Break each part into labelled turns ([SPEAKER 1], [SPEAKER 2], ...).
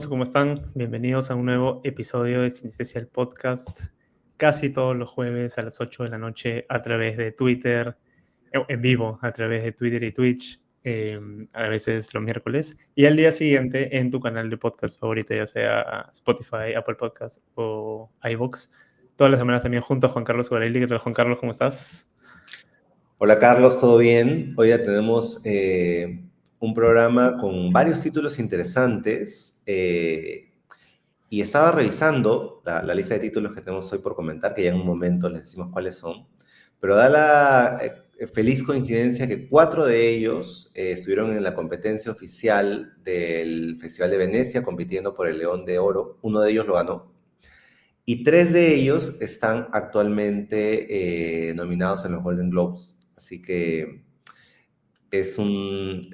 [SPEAKER 1] todos, ¿cómo están? Bienvenidos a un nuevo episodio de Sinestesia el Podcast, casi todos los jueves a las 8 de la noche a través de Twitter, en vivo a través de Twitter y Twitch, a veces los miércoles, y al día siguiente en tu canal de podcast favorito, ya sea Spotify, Apple Podcasts o iVoox. Todas las semanas también junto a Juan Carlos Guarelli. ¿Qué tal, Juan Carlos? ¿Cómo estás?
[SPEAKER 2] Hola Carlos, ¿todo bien? Hoy ya tenemos un programa con varios títulos interesantes y estaba revisando la lista de títulos que tenemos hoy por comentar, que ya en un momento les decimos cuáles son, pero da la feliz coincidencia que 4 de ellos estuvieron en la competencia oficial del Festival de Venecia compitiendo por el León de Oro. Uno de ellos lo ganó. Y 3 de ellos están actualmente nominados en los Golden Globes. Así que es un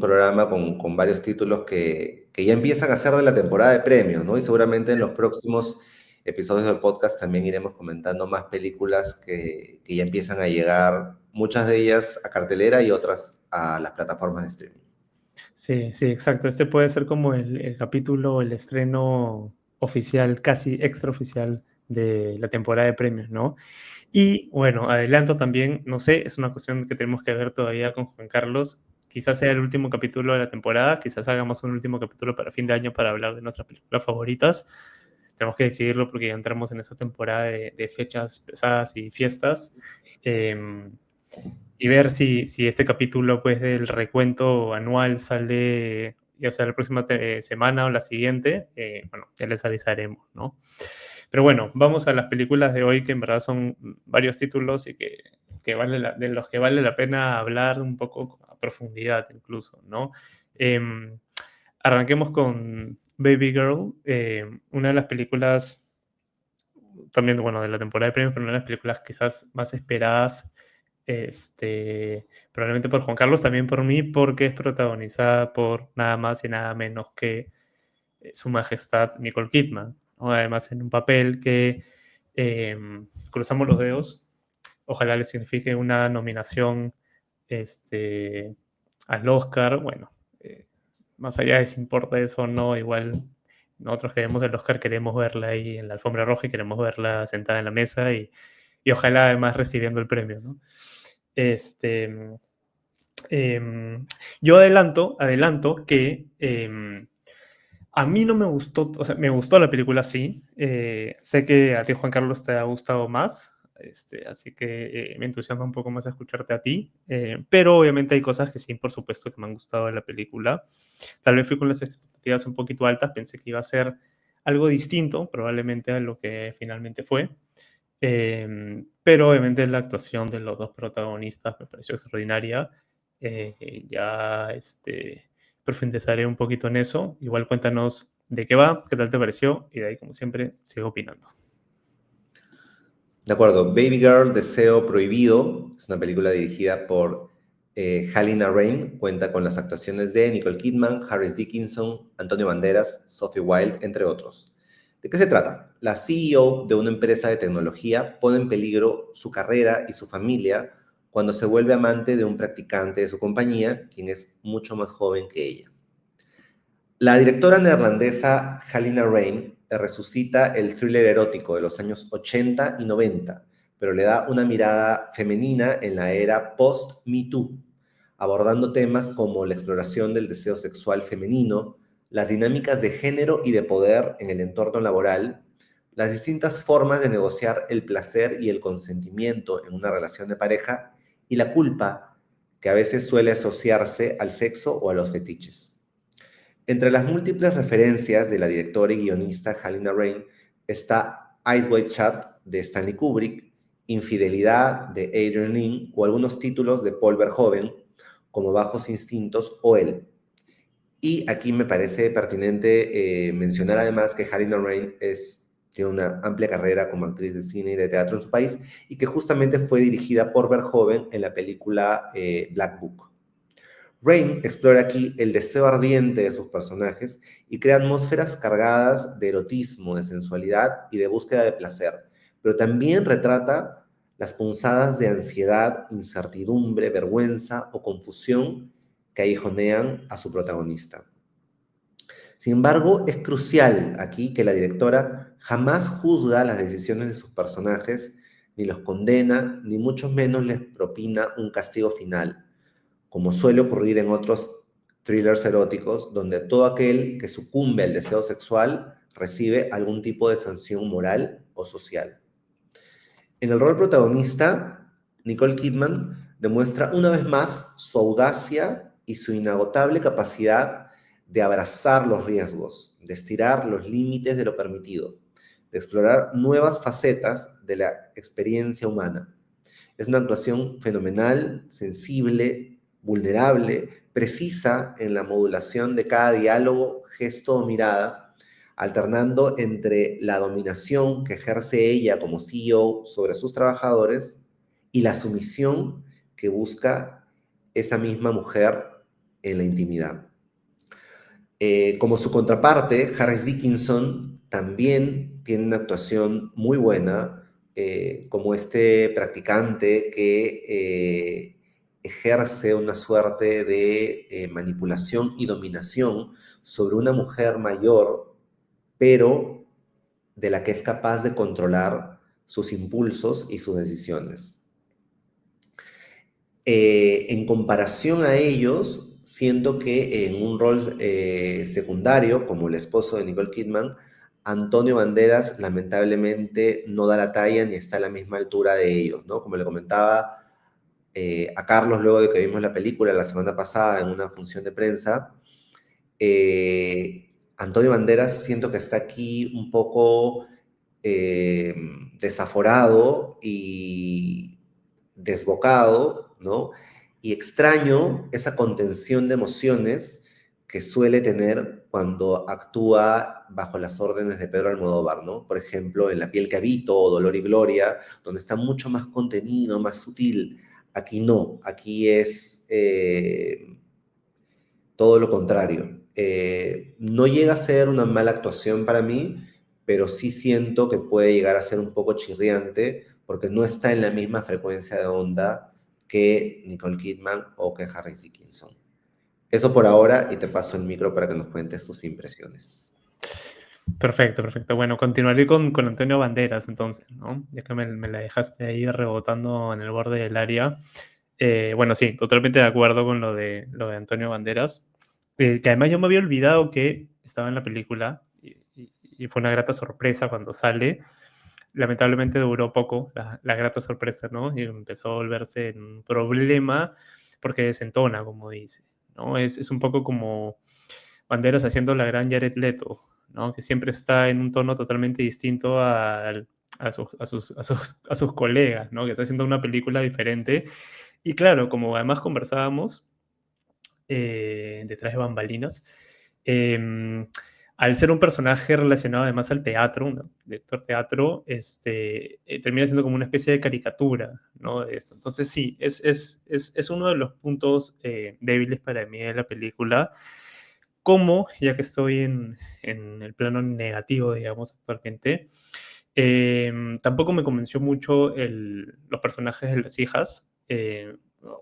[SPEAKER 2] programa con varios títulos que ya empiezan a ser de la temporada de premios, ¿no? Y seguramente en los próximos episodios del podcast también iremos comentando más películas que ya empiezan a llegar, muchas de ellas a cartelera y otras a las plataformas de streaming.
[SPEAKER 1] Sí, sí, exacto. Este puede ser como el capítulo, el estreno oficial, casi extraoficial de la temporada de premios, ¿no? Y bueno, adelanto también, no sé, es una cuestión que tenemos que ver todavía con Juan Carlos. Quizás sea el último capítulo de la temporada, quizás hagamos un último capítulo para fin de año para hablar de nuestras películas favoritas. Tenemos que decidirlo porque ya entramos en esa temporada de fechas pesadas y fiestas. Eh, y ver si este capítulo pues, del recuento anual sale ya sea la próxima semana o la siguiente, bueno, ya les avisaremos, ¿no? Pero bueno, vamos a las películas de hoy, que en verdad son varios títulos y de los que vale la pena hablar un poco a profundidad incluso, ¿no? Eh, Arranquemos con Baby Girl, una de las películas, también, bueno, de la temporada de premios, pero una de las películas quizás más esperadas, probablemente por Juan Carlos, también por mí, porque es protagonizada por nada más y nada menos que su majestad Nicole Kidman, ¿no? Además en un papel que cruzamos los dedos, ojalá le signifique una nominación al Oscar. Bueno, más allá de si importa eso o no, igual nosotros que vemos el Oscar queremos verla ahí en la alfombra roja y queremos verla sentada en la mesa y ojalá además recibiendo el premio, ¿no? Este, yo adelanto que a mí no me gustó, o sea, me gustó la película, sí. Sé que a ti, Juan Carlos, te ha gustado más, así que me entusiasma un poco más escucharte a ti. Pero obviamente hay cosas que sí, por supuesto, que me han gustado de la película. Tal vez fui con las expectativas un poquito altas, pensé que iba a ser algo distinto, probablemente a lo que finalmente fue. Pero obviamente la actuación de los dos protagonistas me pareció extraordinaria. Ya profundizaré un poquito en eso. Igual cuéntanos de qué va, qué tal te pareció, y de ahí, como siempre, sigo opinando.
[SPEAKER 2] De acuerdo, Baby Girl, Deseo Prohibido, es una película dirigida por Halina Reijn, cuenta con las actuaciones de Nicole Kidman, Harris Dickinson, Antonio Banderas, Sophie Wilde, entre otros. ¿De qué se trata? La CEO de una empresa de tecnología pone en peligro su carrera y su familia cuando se vuelve amante de un practicante de su compañía, quien es mucho más joven que ella. La directora neerlandesa Halina Reijn resucita el thriller erótico de los años 80 y 90, pero le da una mirada femenina en la era post-Me Too, abordando temas como la exploración del deseo sexual femenino, las dinámicas de género y de poder en el entorno laboral, las distintas formas de negociar el placer y el consentimiento en una relación de pareja y la culpa que a veces suele asociarse al sexo o a los fetiches. Entre las múltiples referencias de la directora y guionista Halina Reijn está Eyes Wide Shut de Stanley Kubrick, Infidelidad de Adrian Lyne o algunos títulos de Paul Verhoeven como Bajos Instintos o Él. Y aquí me parece pertinente mencionar además que Halina Reijn tiene una amplia carrera como actriz de cine y de teatro en su país y que justamente fue dirigida por Verhoeven en la película Black Book. Rain explora aquí el deseo ardiente de sus personajes y crea atmósferas cargadas de erotismo, de sensualidad y de búsqueda de placer, pero también retrata las punzadas de ansiedad, incertidumbre, vergüenza o confusión que aguijonean a su protagonista. Sin embargo, es crucial aquí que la directora jamás juzga las decisiones de sus personajes, ni los condena, ni mucho menos les propina un castigo final, como suele ocurrir en otros thrillers eróticos, donde todo aquel que sucumbe al deseo sexual recibe algún tipo de sanción moral o social. En el rol protagonista, Nicole Kidman demuestra una vez más su audacia y su inagotable capacidad de abrazar los riesgos, de estirar los límites de lo permitido, de explorar nuevas facetas de la experiencia humana. Es una actuación fenomenal, sensible, vulnerable, precisa en la modulación de cada diálogo, gesto o mirada, alternando entre la dominación que ejerce ella como CEO sobre sus trabajadores y la sumisión que busca esa misma mujer en la intimidad. Como su contraparte, Harris Dickinson también tiene una actuación muy buena, como este practicante que ejerce una suerte de manipulación y dominación sobre una mujer mayor, pero de la que es capaz de controlar sus impulsos y sus decisiones. En comparación a ellos, siento que en un rol secundario, como el esposo de Nicole Kidman, Antonio Banderas lamentablemente no da la talla ni está a la misma altura de ellos, ¿no? Como le comentaba a Carlos luego de que vimos la película la semana pasada en una función de prensa, Antonio Banderas siento que está aquí un poco eh, desaforado y desbocado, ¿no? Y extraño esa contención de emociones que suele tener cuando actúa bajo las órdenes de Pedro Almodóvar, ¿no? Por ejemplo, en La piel que habito o Dolor y Gloria, donde está mucho más contenido, más sutil. Aquí no, aquí es todo lo contrario. No llega a ser una mala actuación para mí, pero sí siento que puede llegar a ser un poco chirriante porque no está en la misma frecuencia de onda que Nicole Kidman o que Harry Dickinson. Eso por ahora y te paso el micro para que nos cuentes tus impresiones.
[SPEAKER 1] Perfecto, perfecto. Bueno, continuaré con Antonio Banderas entonces, ¿no? Ya que me la dejaste ahí rebotando en el borde del área. Bueno, sí, totalmente de acuerdo con lo de Antonio Banderas. Que además yo me había olvidado que estaba en la película y fue una grata sorpresa cuando sale. Lamentablemente duró poco la grata sorpresa, ¿no? Y empezó a volverse un problema porque desentona, como dice, ¿no? Es un poco como Banderas haciendo la gran Jared Leto, ¿no? Que siempre está en un tono totalmente distinto a sus colegas, ¿no? Que está haciendo una película diferente. Y claro, como además conversábamos detrás de bambalinas, eh, al ser un personaje relacionado además al teatro, un director teatro, termina siendo como una especie de caricatura, ¿no? De esto. Entonces sí, es uno de los puntos débiles para mí de la película. Como, ya que estoy en el plano negativo, digamos, actualmente, tampoco me convenció mucho los personajes de las hijas.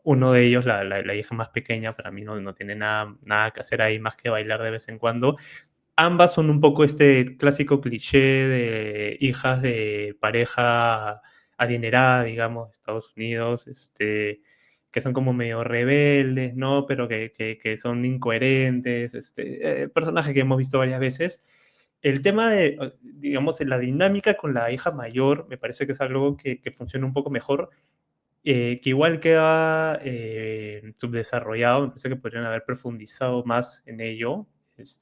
[SPEAKER 1] Uno de ellos, la hija más pequeña, para mí no tiene nada que hacer ahí más que bailar de vez en cuando. Ambas son un poco este clásico cliché de hijas de pareja adinerada, digamos, de Estados Unidos, que son como medio rebeldes, ¿no? Pero que son incoherentes, personaje que hemos visto varias veces. El tema de, digamos, la dinámica con la hija mayor me parece que es algo que funciona un poco mejor, que igual queda subdesarrollado, me parece que podrían haber profundizado más en ello.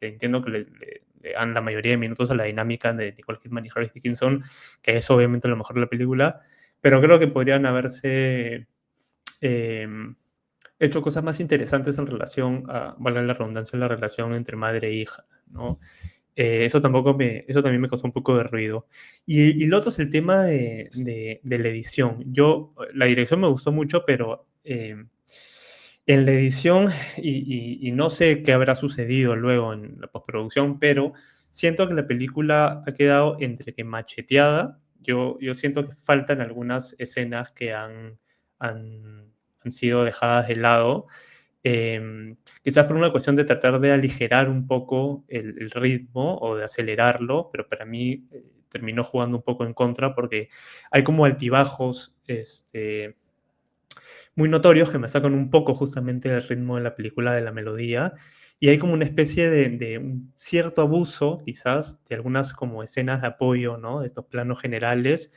[SPEAKER 1] Entiendo que le dan la mayoría de minutos a la dinámica de Nicole Kidman y Harry Dickinson, que es obviamente lo mejor de la película, pero creo que podrían haberse eh, hecho cosas más interesantes en relación a, valga la redundancia, la relación entre madre e hija, ¿no? Eso también me causó un poco de ruido. Y lo otro es el tema de la edición. La dirección me gustó mucho, pero en la edición, y no sé qué habrá sucedido luego en la postproducción, pero siento que la película ha quedado entre que macheteada. Yo siento que faltan algunas escenas que han sido dejadas de lado, Quizás por una cuestión de tratar de aligerar un poco el ritmo o de acelerarlo, pero para mí terminó jugando un poco en contra porque hay como altibajos muy notorios que me sacan un poco justamente del ritmo de la película, de la melodía, y hay como una especie de un cierto abuso, quizás, de algunas como escenas de apoyo, ¿no? De estos planos generales,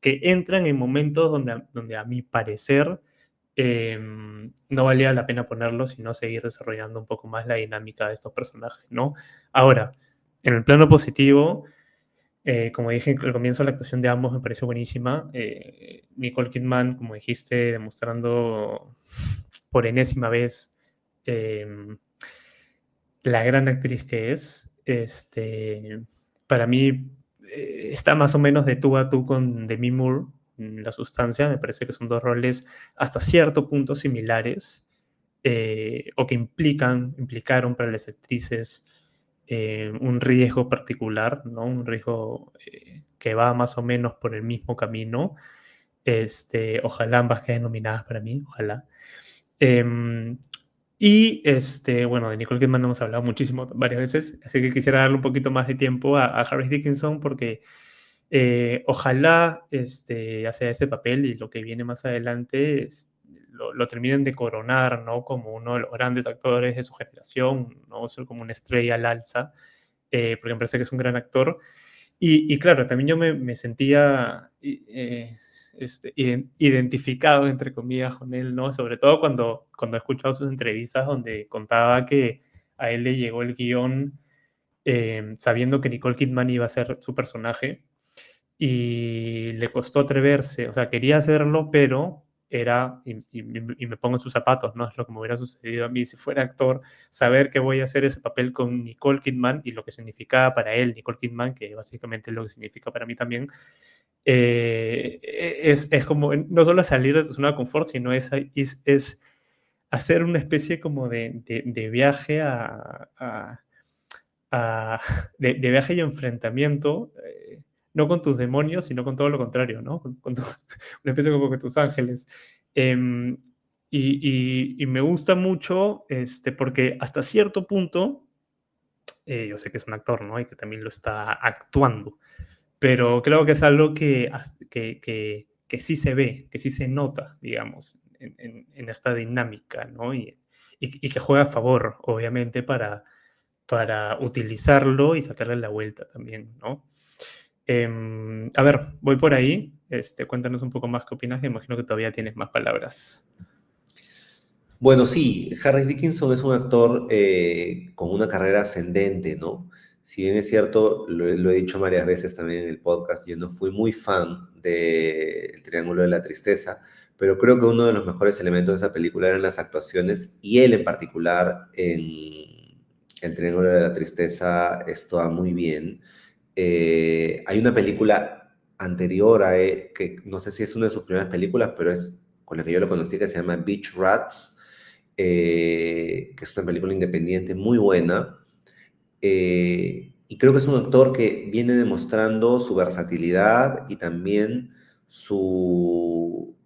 [SPEAKER 1] que entran en momentos donde a mi parecer no valía la pena ponerlos, sino seguir desarrollando un poco más la dinámica de estos personajes, ¿no? Ahora, en el plano positivo, como dije al comienzo, la actuación de ambos me pareció buenísima. Nicole Kidman, como dijiste, demostrando por enésima vez eh, la gran actriz que es. Para mí está más o menos de tú a tú con Demi Moore, La Sustancia. Me parece que son dos roles hasta cierto punto similares, o que implicaron para las actrices un riesgo particular, ¿no? Un riesgo que va más o menos por el mismo camino. Ojalá ambas queden nominadas para mí, ojalá. Eh, bueno, de Nicole Kidman hemos hablado muchísimo, varias veces, así que quisiera darle un poquito más de tiempo a Harris Dickinson porque ojalá hacia ese papel y lo que viene más adelante lo terminen de coronar, ¿no? Como uno de los grandes actores de su generación, ¿no? Ser como una estrella al alza, porque me parece que es un gran actor. Y claro, también yo me sentía identificado, entre comillas, con él, ¿no? Sobre todo cuando he escuchado sus entrevistas donde contaba que a él le llegó el guión sabiendo que Nicole Kidman iba a ser su personaje y le costó atreverse, o sea, quería hacerlo, pero y me pongo en sus zapatos, ¿no? Es lo que me hubiera sucedido a mí si fuera actor, saber que voy a hacer ese papel con Nicole Kidman y lo que significaba para él Nicole Kidman, que básicamente es lo que significa para mí también, es como no solo salir de tu zona de confort, sino es hacer una especie como de viaje a de viaje y enfrentamiento, no con tus demonios, sino con todo lo contrario, ¿no? Una especie como con tus ángeles. Em, y me gusta mucho, porque hasta cierto punto, yo sé que es un actor, ¿no? Y que también lo está actuando, pero creo que es algo que sí se ve, que sí se nota, digamos, en esta dinámica, ¿no? Y que juega a favor, obviamente, para utilizarlo y sacarle la vuelta también, ¿no? A ver, voy por ahí. Cuéntanos un poco más qué opinas. Me imagino que todavía tienes más palabras.
[SPEAKER 2] Bueno, sí, Harris Dickinson es un actor con una carrera ascendente, ¿no? Si bien es cierto, lo he dicho varias veces también en el podcast, yo no fui muy fan de El Triángulo de la Tristeza, pero creo que uno de los mejores elementos de esa película eran las actuaciones y él en particular en El Triángulo de la Tristeza está muy bien. Hay una película anterior que no sé si es una de sus primeras películas, pero es con la que yo lo conocí, que se llama Beach Rats, que es una película independiente muy buena. Y creo que es un actor que viene demostrando su versatilidad y también su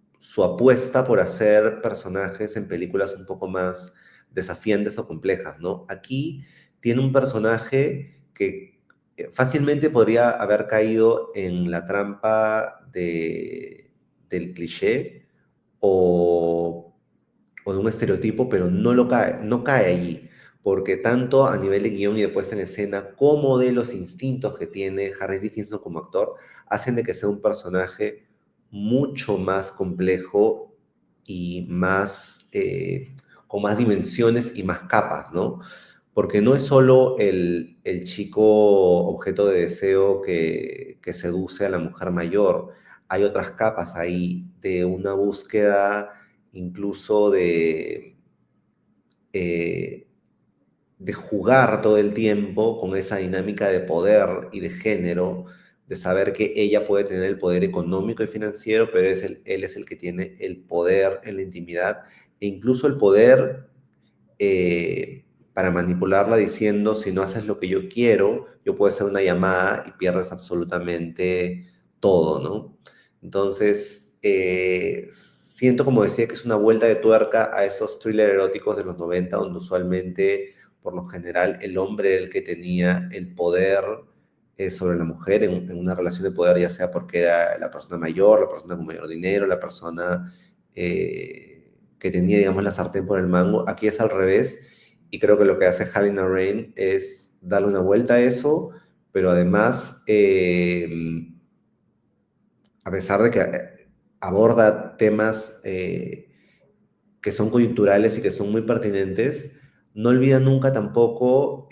[SPEAKER 2] apuesta por hacer personajes en películas un poco más desafiantes o complejas, ¿no? Aquí tiene un personaje que fácilmente podría haber caído en la trampa del cliché o, o de un estereotipo, pero no cae allí, porque tanto a nivel de guión y de puesta en escena, como de los instintos que tiene Harry Dickinson como actor, hacen de que sea un personaje mucho más complejo y más, con más dimensiones y más capas, ¿no? Porque no es solo el chico objeto de deseo que seduce a la mujer mayor, hay otras capas ahí de una búsqueda incluso eh, de jugar todo el tiempo con esa dinámica de poder y de género, de saber que ella puede tener el poder económico y financiero, pero él es el que tiene el poder en la intimidad e incluso el poder para manipularla diciendo, si no haces lo que yo quiero, yo puedo hacer una llamada y pierdes absolutamente todo, ¿no? Entonces, siento, como decía, que es una vuelta de tuerca a esos thrillers eróticos de los 90, donde usualmente, por lo general, el hombre era el que tenía el poder sobre la mujer en una relación de poder, ya sea porque era la persona mayor, la persona con mayor dinero, la persona que tenía, digamos, la sartén por el mango. Aquí es al revés, y creo que lo que hace Halina Rain es darle una vuelta a eso, pero además, a pesar de que aborda temas que son coyunturales y que son muy pertinentes, no olvida nunca tampoco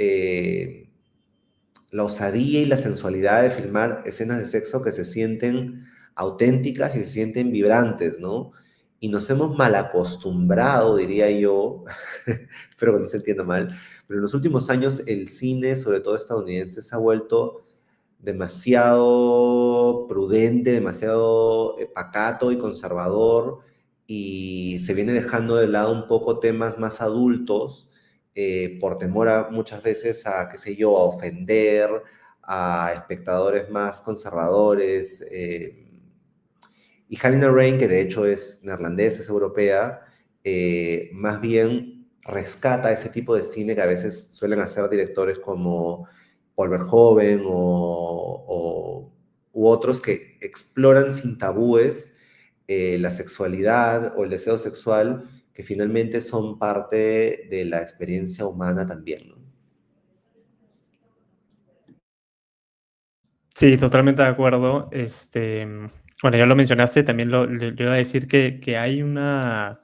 [SPEAKER 2] la osadía y la sensualidad de filmar escenas de sexo que se sienten auténticas y se sienten vibrantes, ¿no? Y nos hemos mal acostumbrado, diría yo, espero que no se entienda mal, pero en los últimos años el cine, sobre todo estadounidense, se ha vuelto demasiado prudente, demasiado pacato y conservador, y se viene dejando de lado un poco temas más adultos por temor muchas veces a, qué sé yo, a ofender a espectadores más conservadores. Y Halina Rain, que de hecho es neerlandesa, es europea, más bien rescata ese tipo de cine que a veces suelen hacer directores como Paul Verhoeven u otros que exploran sin tabúes la sexualidad o el deseo sexual, que finalmente son parte de la experiencia humana también, ¿no?
[SPEAKER 1] Sí, totalmente de acuerdo. Bueno, ya lo mencionaste, también le iba a decir que hay una,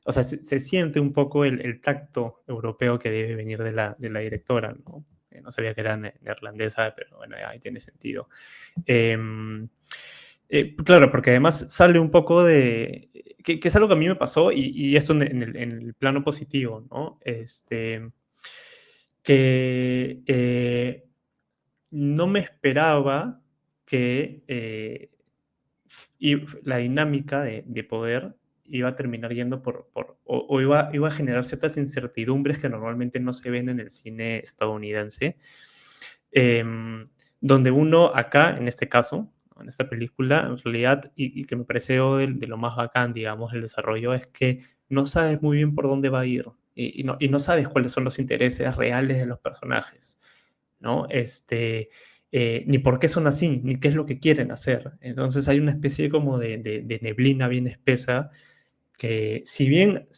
[SPEAKER 1] o sea, se siente un poco el tacto europeo que debe venir de la directora, ¿no? No sabía que era neerlandesa, pero bueno, ahí tiene sentido. Claro, porque además sale un poco de, que es algo que a mí me pasó, y esto en el plano positivo, ¿no? Que no me esperaba que la dinámica de poder iba a terminar yendo o iba a generar ciertas incertidumbres que normalmente no se ven en el cine estadounidense, em, donde uno acá, en este caso, en esta película, en realidad, y que me pareció de lo más bacán, digamos, el desarrollo, es que no sabes muy bien por dónde va a ir y no sabes cuáles son los intereses reales de los personajes, ¿no? Ni por qué son así, ni qué es lo que quieren hacer. Entonces hay una especie como de neblina bien espesa que, si bien,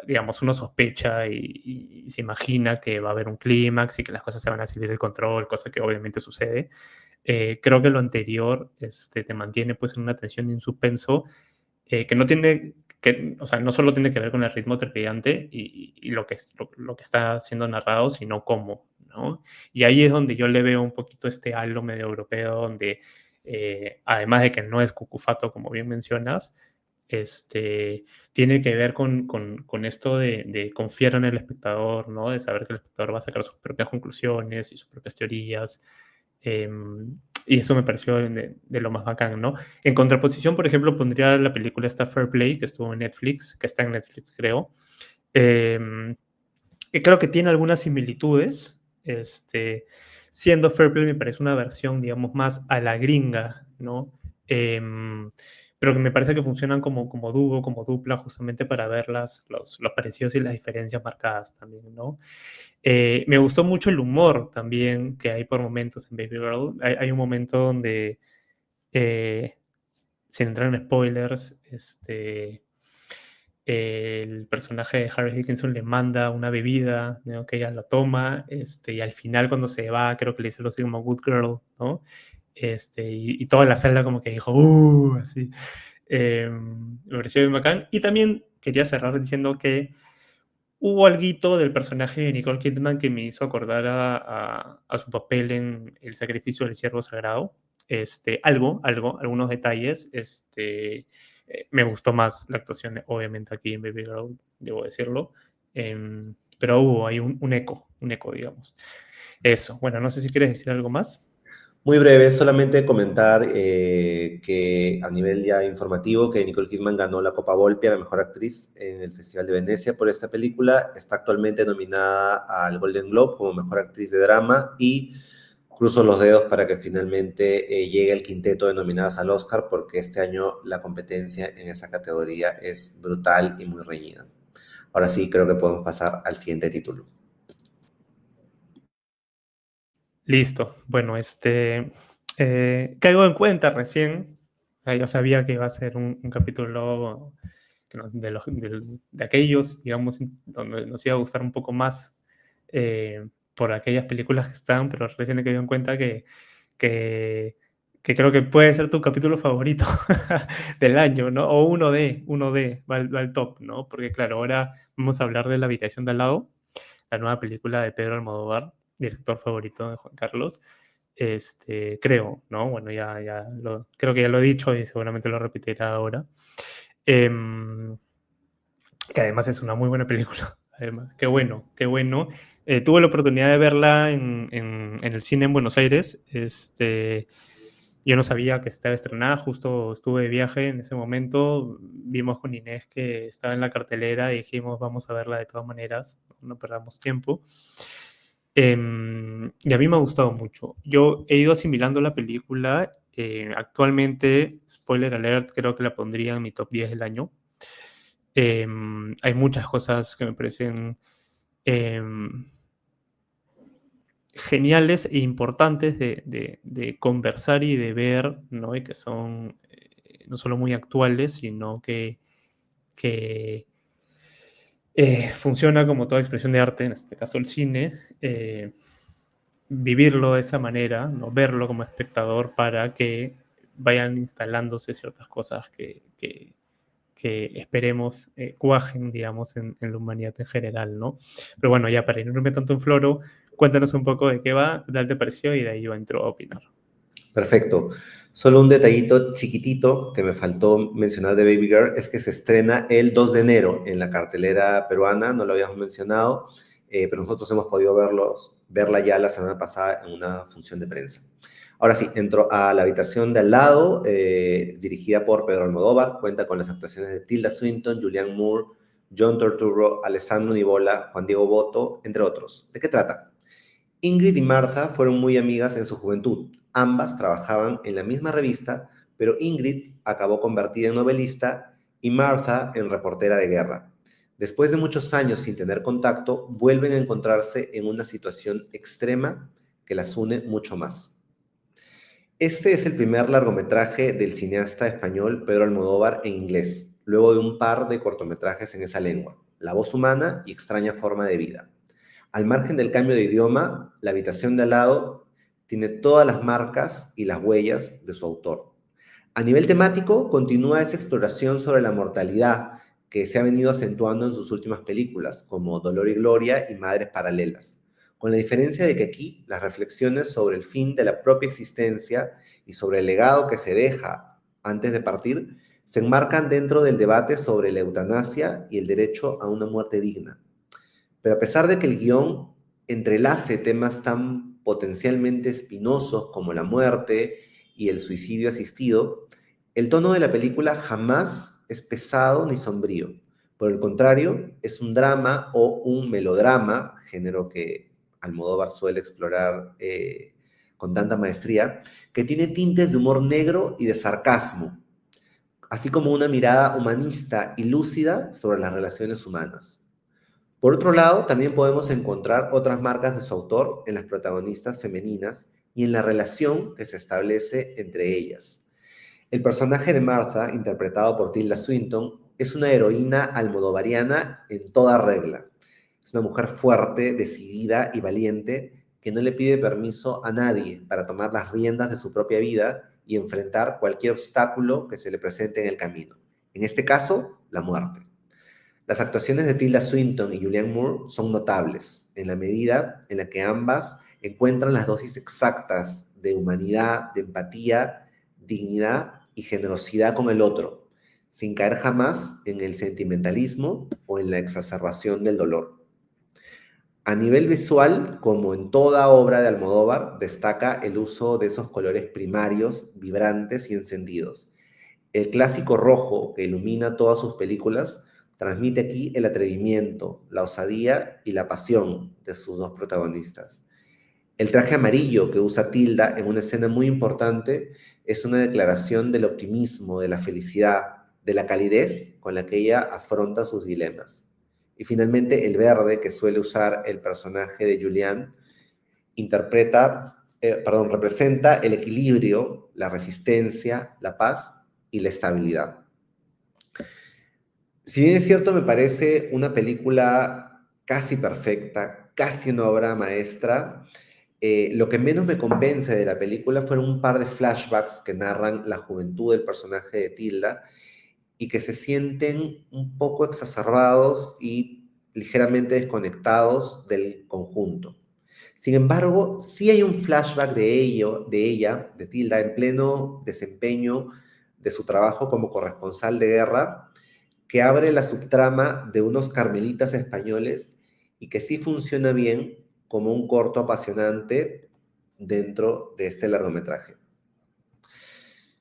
[SPEAKER 1] digamos, uno sospecha y se imagina que va a haber un clímax y que las cosas se van a salir del control, cosa que obviamente sucede, creo que lo anterior te mantiene pues en una tensión y un suspenso que no tiene o sea, no solo tiene que ver con el ritmo trepidante y lo que está siendo narrado, sino cómo, ¿no? Y ahí es donde yo le veo un poquito este halo medio europeo, donde además de que no es cucufato, como bien mencionas, tiene que ver con esto de confiar en el espectador, ¿no? De saber que el espectador va a sacar sus propias conclusiones y sus propias teorías. Y eso me pareció de lo más bacán, ¿no? En contraposición, por ejemplo, pondría la película esta Fair Play, que estuvo en Netflix, que está en Netflix, creo, em, que creo que tiene algunas similitudes. Siendo Fair Play me parece una versión, digamos, más a la gringa, ¿no? Em, pero que me parece que funcionan como dúo, como dupla, justamente para ver los parecidos y las diferencias marcadas también, ¿no? Me gustó mucho el humor también que hay por momentos en Baby Girl. Hay un momento donde, eh, sin entrar en spoilers, el personaje de Harry Dickinson le manda una bebida, ¿no? Que ella la toma, y al final cuando se va, creo que le dice algo así como Good Girl, ¿no? Y toda la sala como que dijo, así. Me pareció bien bacán. Y también quería cerrar diciendo que hubo alguito del personaje de Nicole Kidman que me hizo acordar a su papel en El sacrificio del ciervo sagrado. Algunos detalles. Me gustó más la actuación, obviamente, aquí en Baby Girl, debo decirlo. Pero hubo ahí un eco, digamos. Eso. Bueno, no sé si quieres decir algo más.
[SPEAKER 2] Muy breve, solamente comentar que a nivel ya informativo, que Nicole Kidman ganó la Copa Volpi a la Mejor Actriz en el Festival de Venecia por esta película. Está actualmente nominada al Golden Globe como Mejor Actriz de Drama y cruzo los dedos para que finalmente llegue el quinteto de nominadas al Oscar, porque este año la competencia en esa categoría es brutal y muy reñida. Ahora sí, creo que podemos pasar al siguiente título.
[SPEAKER 1] Listo. Bueno, caigo en cuenta recién. Yo sabía que iba a ser un capítulo de aquellos, digamos, donde nos iba a gustar un poco más por aquellas películas que están, pero recién he caído en cuenta que, que creo que puede ser tu capítulo favorito del año, ¿no? O va al top, ¿no? Porque claro, ahora vamos a hablar de La habitación de al lado, la nueva película de Pedro Almodóvar, director favorito de Juan Carlos. Creo, ¿no? Bueno, creo que ya lo he dicho y seguramente lo repetirá ahora. Que además es una muy buena película. Además, qué bueno, qué bueno. Tuve la oportunidad de verla en el cine en Buenos Aires. Yo no sabía que estaba estrenada, justo estuve de viaje en ese momento. Vimos con Inés que estaba en la cartelera y dijimos, vamos a verla de todas maneras, no perdamos tiempo. Y a mí me ha gustado mucho. Yo he ido asimilando la película. Actualmente, spoiler alert, creo que la pondría en mi top 10 del año. Hay muchas cosas que me parecen geniales e importantes de conversar y de ver, ¿no? Y que son no solo muy actuales, sino que funciona como toda expresión de arte, en este caso el cine, vivirlo de esa manera, ¿no? Verlo como espectador para que vayan instalándose ciertas cosas que esperemos cuajen, digamos, en la humanidad en general, ¿no? Pero bueno, ya para no irme tanto en floro, cuéntanos un poco de qué va, qué tal te pareció y de ahí yo entro a opinar.
[SPEAKER 2] Perfecto. Solo un detallito chiquitito que me faltó mencionar de Baby Girl es que se estrena el 2 de enero en la cartelera peruana, no lo habíamos mencionado, pero nosotros hemos podido verla ya la semana pasada en una función de prensa. Ahora sí, entro a La habitación de al lado, dirigida por Pedro Almodóvar, cuenta con las actuaciones de Tilda Swinton, Julianne Moore, John Turturro, Alessandro Nivola, Juan Diego Botto, entre otros. ¿De qué trata? Ingrid y Martha fueron muy amigas en su juventud. Ambas trabajaban en la misma revista, pero Ingrid acabó convertida en novelista y Martha en reportera de guerra. Después de muchos años sin tener contacto, vuelven a encontrarse en una situación extrema que las une mucho más. Este es el primer largometraje del cineasta español Pedro Almodóvar en inglés, luego de un par de cortometrajes en esa lengua, La voz humana y Extraña forma de vida. Al margen del cambio de idioma, La habitación de al lado tiene todas las marcas y las huellas de su autor. A nivel temático, continúa esa exploración sobre la mortalidad que se ha venido acentuando en sus últimas películas, como Dolor y Gloria y Madres Paralelas, con la diferencia de que aquí las reflexiones sobre el fin de la propia existencia y sobre el legado que se deja antes de partir se enmarcan dentro del debate sobre la eutanasia y el derecho a una muerte digna. Pero a pesar de que el guión entrelace temas tan potencialmente espinosos como la muerte y el suicidio asistido, el tono de la película jamás es pesado ni sombrío. Por el contrario, es un drama o un melodrama, género que Almodóvar suele explorar con tanta maestría, que tiene tintes de humor negro y de sarcasmo, así como una mirada humanista y lúcida sobre las relaciones humanas. Por otro lado, también podemos encontrar otras marcas de su autor en las protagonistas femeninas y en la relación que se establece entre ellas. El personaje de Martha, interpretado por Tilda Swinton, es una heroína almodovariana en toda regla. Es una mujer fuerte, decidida y valiente que no le pide permiso a nadie para tomar las riendas de su propia vida y enfrentar cualquier obstáculo que se le presente en el camino. En este caso, la muerte. Las actuaciones de Tilda Swinton y Julianne Moore son notables, en la medida en la que ambas encuentran las dosis exactas de humanidad, de empatía, dignidad y generosidad con el otro, sin caer jamás en el sentimentalismo o en la exacerbación del dolor. A nivel visual, como en toda obra de Almodóvar, destaca el uso de esos colores primarios, vibrantes y encendidos. El clásico rojo que ilumina todas sus películas transmite aquí el atrevimiento, la osadía y la pasión de sus dos protagonistas. El traje amarillo que usa Tilda en una escena muy importante es una declaración del optimismo, de la felicidad, de la calidez con la que ella afronta sus dilemas. Y finalmente el verde que suele usar el personaje de Julian representa el equilibrio, la resistencia, la paz y la estabilidad. Si bien es cierto, me parece una película casi perfecta, casi una obra maestra, lo que menos me convence de la película fueron un par de flashbacks que narran la juventud del personaje de Tilda y que se sienten un poco exacerbados y ligeramente desconectados del conjunto. Sin embargo, sí hay un flashback de ella, de Tilda, en pleno desempeño de su trabajo como corresponsal de guerra, que abre la subtrama de unos carmelitas españoles y que sí funciona bien como un corto apasionante dentro de este largometraje.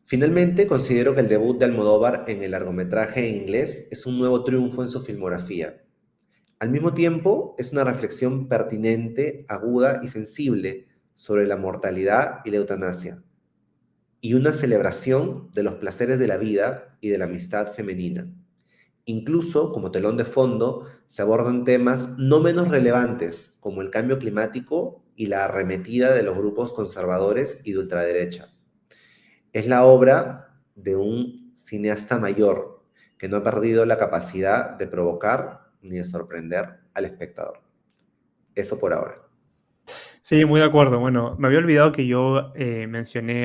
[SPEAKER 2] Finalmente, considero que el debut de Almodóvar en el largometraje en inglés es un nuevo triunfo en su filmografía. Al mismo tiempo, es una reflexión pertinente, aguda y sensible sobre la mortalidad y la eutanasia, y una celebración de los placeres de la vida y de la amistad femenina. Incluso, como telón de fondo, se abordan temas no menos relevantes como el cambio climático y la arremetida de los grupos conservadores y de ultraderecha. Es la obra de un cineasta mayor que no ha perdido la capacidad de provocar ni de sorprender al espectador. Eso por ahora.
[SPEAKER 1] Sí, muy de acuerdo. Bueno, me había olvidado que yo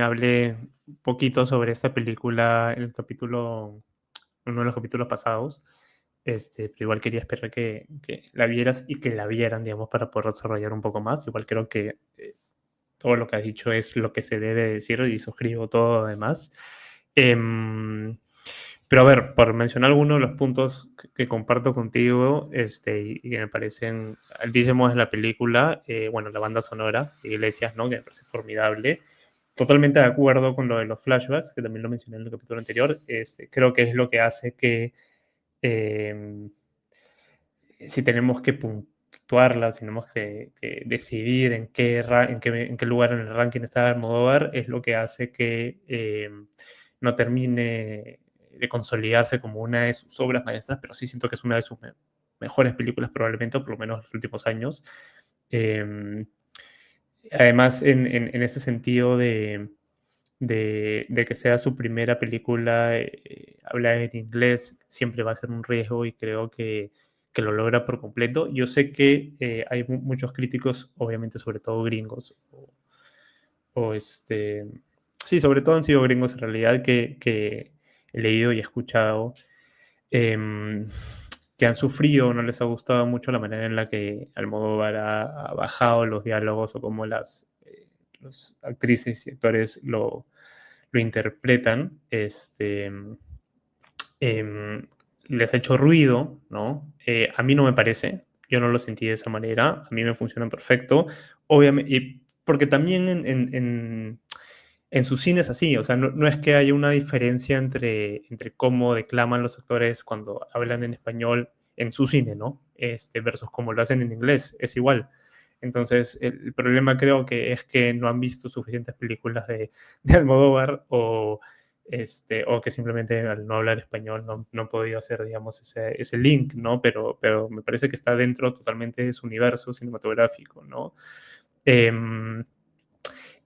[SPEAKER 1] hablé un poquito sobre esta película en el capítulo, uno de los capítulos pasados, pero igual quería esperar que la vieras y que la vieran, digamos, para poder desarrollar un poco más. Igual creo que todo lo que has dicho es lo que se debe decir y suscribo todo además. Em, pero a ver, por mencionar algunos de los puntos que comparto contigo y que me parecen altísimos en la película, bueno, la banda sonora de Iglesias, ¿no? Que me parece formidable. Totalmente de acuerdo con lo de los flashbacks, que también lo mencioné en el capítulo anterior. Creo que es lo que hace que eh, si tenemos que puntuarla, si tenemos que decidir en qué lugar en el ranking está Almodóvar, es lo que hace que no termine de consolidarse como una de sus obras maestras, pero sí siento que es una de sus mejores películas probablemente, o por lo menos los últimos años. Eh, Además, en ese sentido de que sea su primera película, hablar en inglés siempre va a ser un riesgo y creo que lo logra por completo. Yo sé que hay muchos críticos, obviamente, sobre todo gringos, o sí, sobre todo han sido gringos en realidad que he leído y escuchado, em, que han sufrido, no les ha gustado mucho la manera en la que Almodóvar ha bajado los diálogos o cómo los actrices y actores lo interpretan, em, les ha hecho ruido, ¿no? A mí no me parece, yo no lo sentí de esa manera, a mí me funciona perfecto, obviamente, porque también en su cine es así, o sea, no es que haya una diferencia entre cómo declaman los actores cuando hablan en español en su cine, ¿no? Versus cómo lo hacen en inglés, es igual. Entonces, el problema creo que es que no han visto suficientes películas de Almodóvar o que simplemente al no hablar español no han podido hacer, digamos, ese link, ¿no? Pero me parece que está dentro totalmente de su universo cinematográfico, ¿no?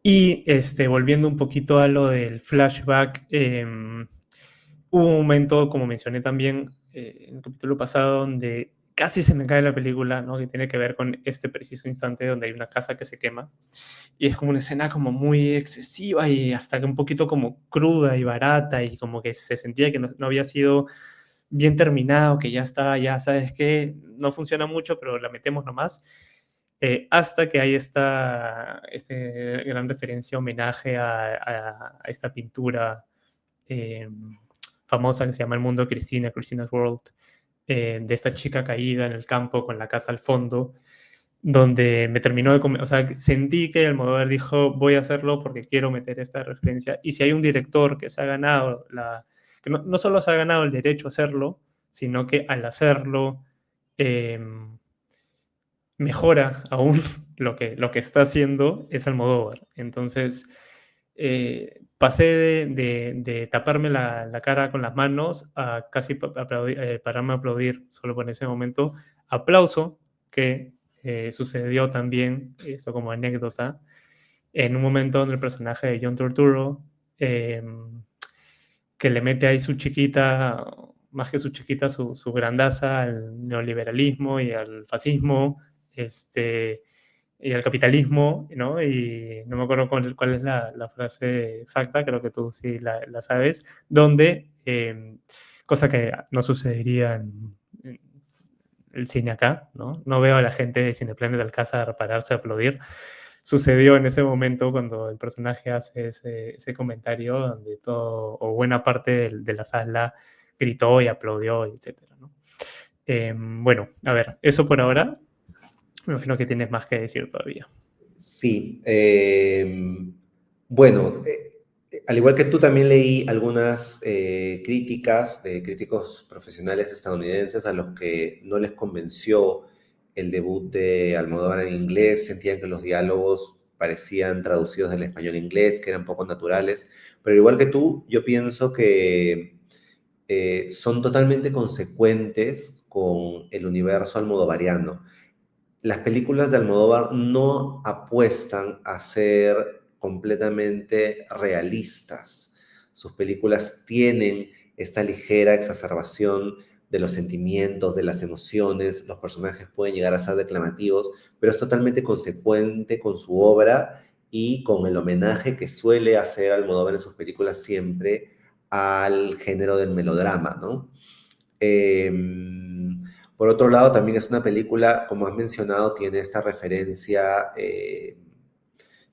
[SPEAKER 1] Y volviendo un poquito a lo del flashback, hubo un momento, como mencioné también en el capítulo pasado, donde casi se me cae la película, ¿no? Que tiene que ver con este preciso instante donde hay una casa que se quema. Y es como una escena como muy excesiva y hasta que un poquito como cruda y barata y como que se sentía que no había sido bien terminado, que ya está, ya sabes que no funciona mucho, pero la metemos nomás. Hasta que hay gran referencia, homenaje a esta pintura eh, famosa que se llama El Mundo de Cristina, Christina's World, de esta chica caída en el campo con la casa al fondo, donde me terminó o sea, sentí que Almodóvar dijo, voy a hacerlo porque quiero meter esta referencia, y si hay un director que se ha ganado, que no solo se ha ganado el derecho a hacerlo, sino que al hacerlo, eh, mejora aún lo que está haciendo es Almodóvar. Entonces, pasé de taparme la cara con las manos a casi pararme a aplaudir solo por ese momento. Aplauso que sucedió también, esto como anécdota, en un momento donde el personaje de John Turturro, que le mete ahí su chiquita, más que su chiquita, su grandaza al neoliberalismo y al fascismo, y al capitalismo, ¿no? Y no me acuerdo cuál es la frase exacta, creo que tú sí la sabes, donde, cosa que no sucedería en el cine acá, ¿no? No veo a la gente de Cineplanet Alcázar pararse a aplaudir. Sucedió en ese momento cuando el personaje hace ese comentario donde todo, o buena parte de la sala gritó y aplaudió, etcétera, ¿no? Bueno, a ver, eso por ahora. Me imagino que tienes más que decir todavía.
[SPEAKER 2] Sí, bueno, al igual que tú también leí algunas críticas de críticos profesionales estadounidenses a los que no les convenció el debut de Almodóvar en inglés, sentían que los diálogos parecían traducidos del español a inglés, que eran poco naturales, pero igual que tú, yo pienso que son totalmente consecuentes con el universo almodovariano. Las películas de Almodóvar no apuestan a ser completamente realistas. Sus películas tienen esta ligera exacerbación de los sentimientos, de las emociones, los personajes pueden llegar a ser declamativos, pero es totalmente consecuente con su obra y con el homenaje que suele hacer Almodóvar en sus películas siempre al género del melodrama, ¿no? Eh, por otro lado, también es una película, como has mencionado, tiene esta referencia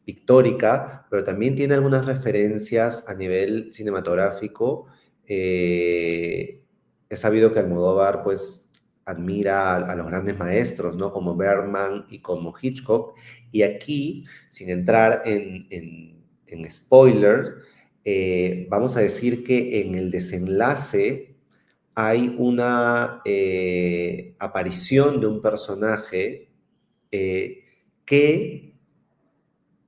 [SPEAKER 2] pictórica, pero también tiene algunas referencias a nivel cinematográfico. He sabido que Almodóvar, pues, admira a los grandes maestros, ¿no? Como Bergman y como Hitchcock. Y aquí, sin entrar en spoilers, vamos a decir que en el desenlace hay una aparición de un personaje que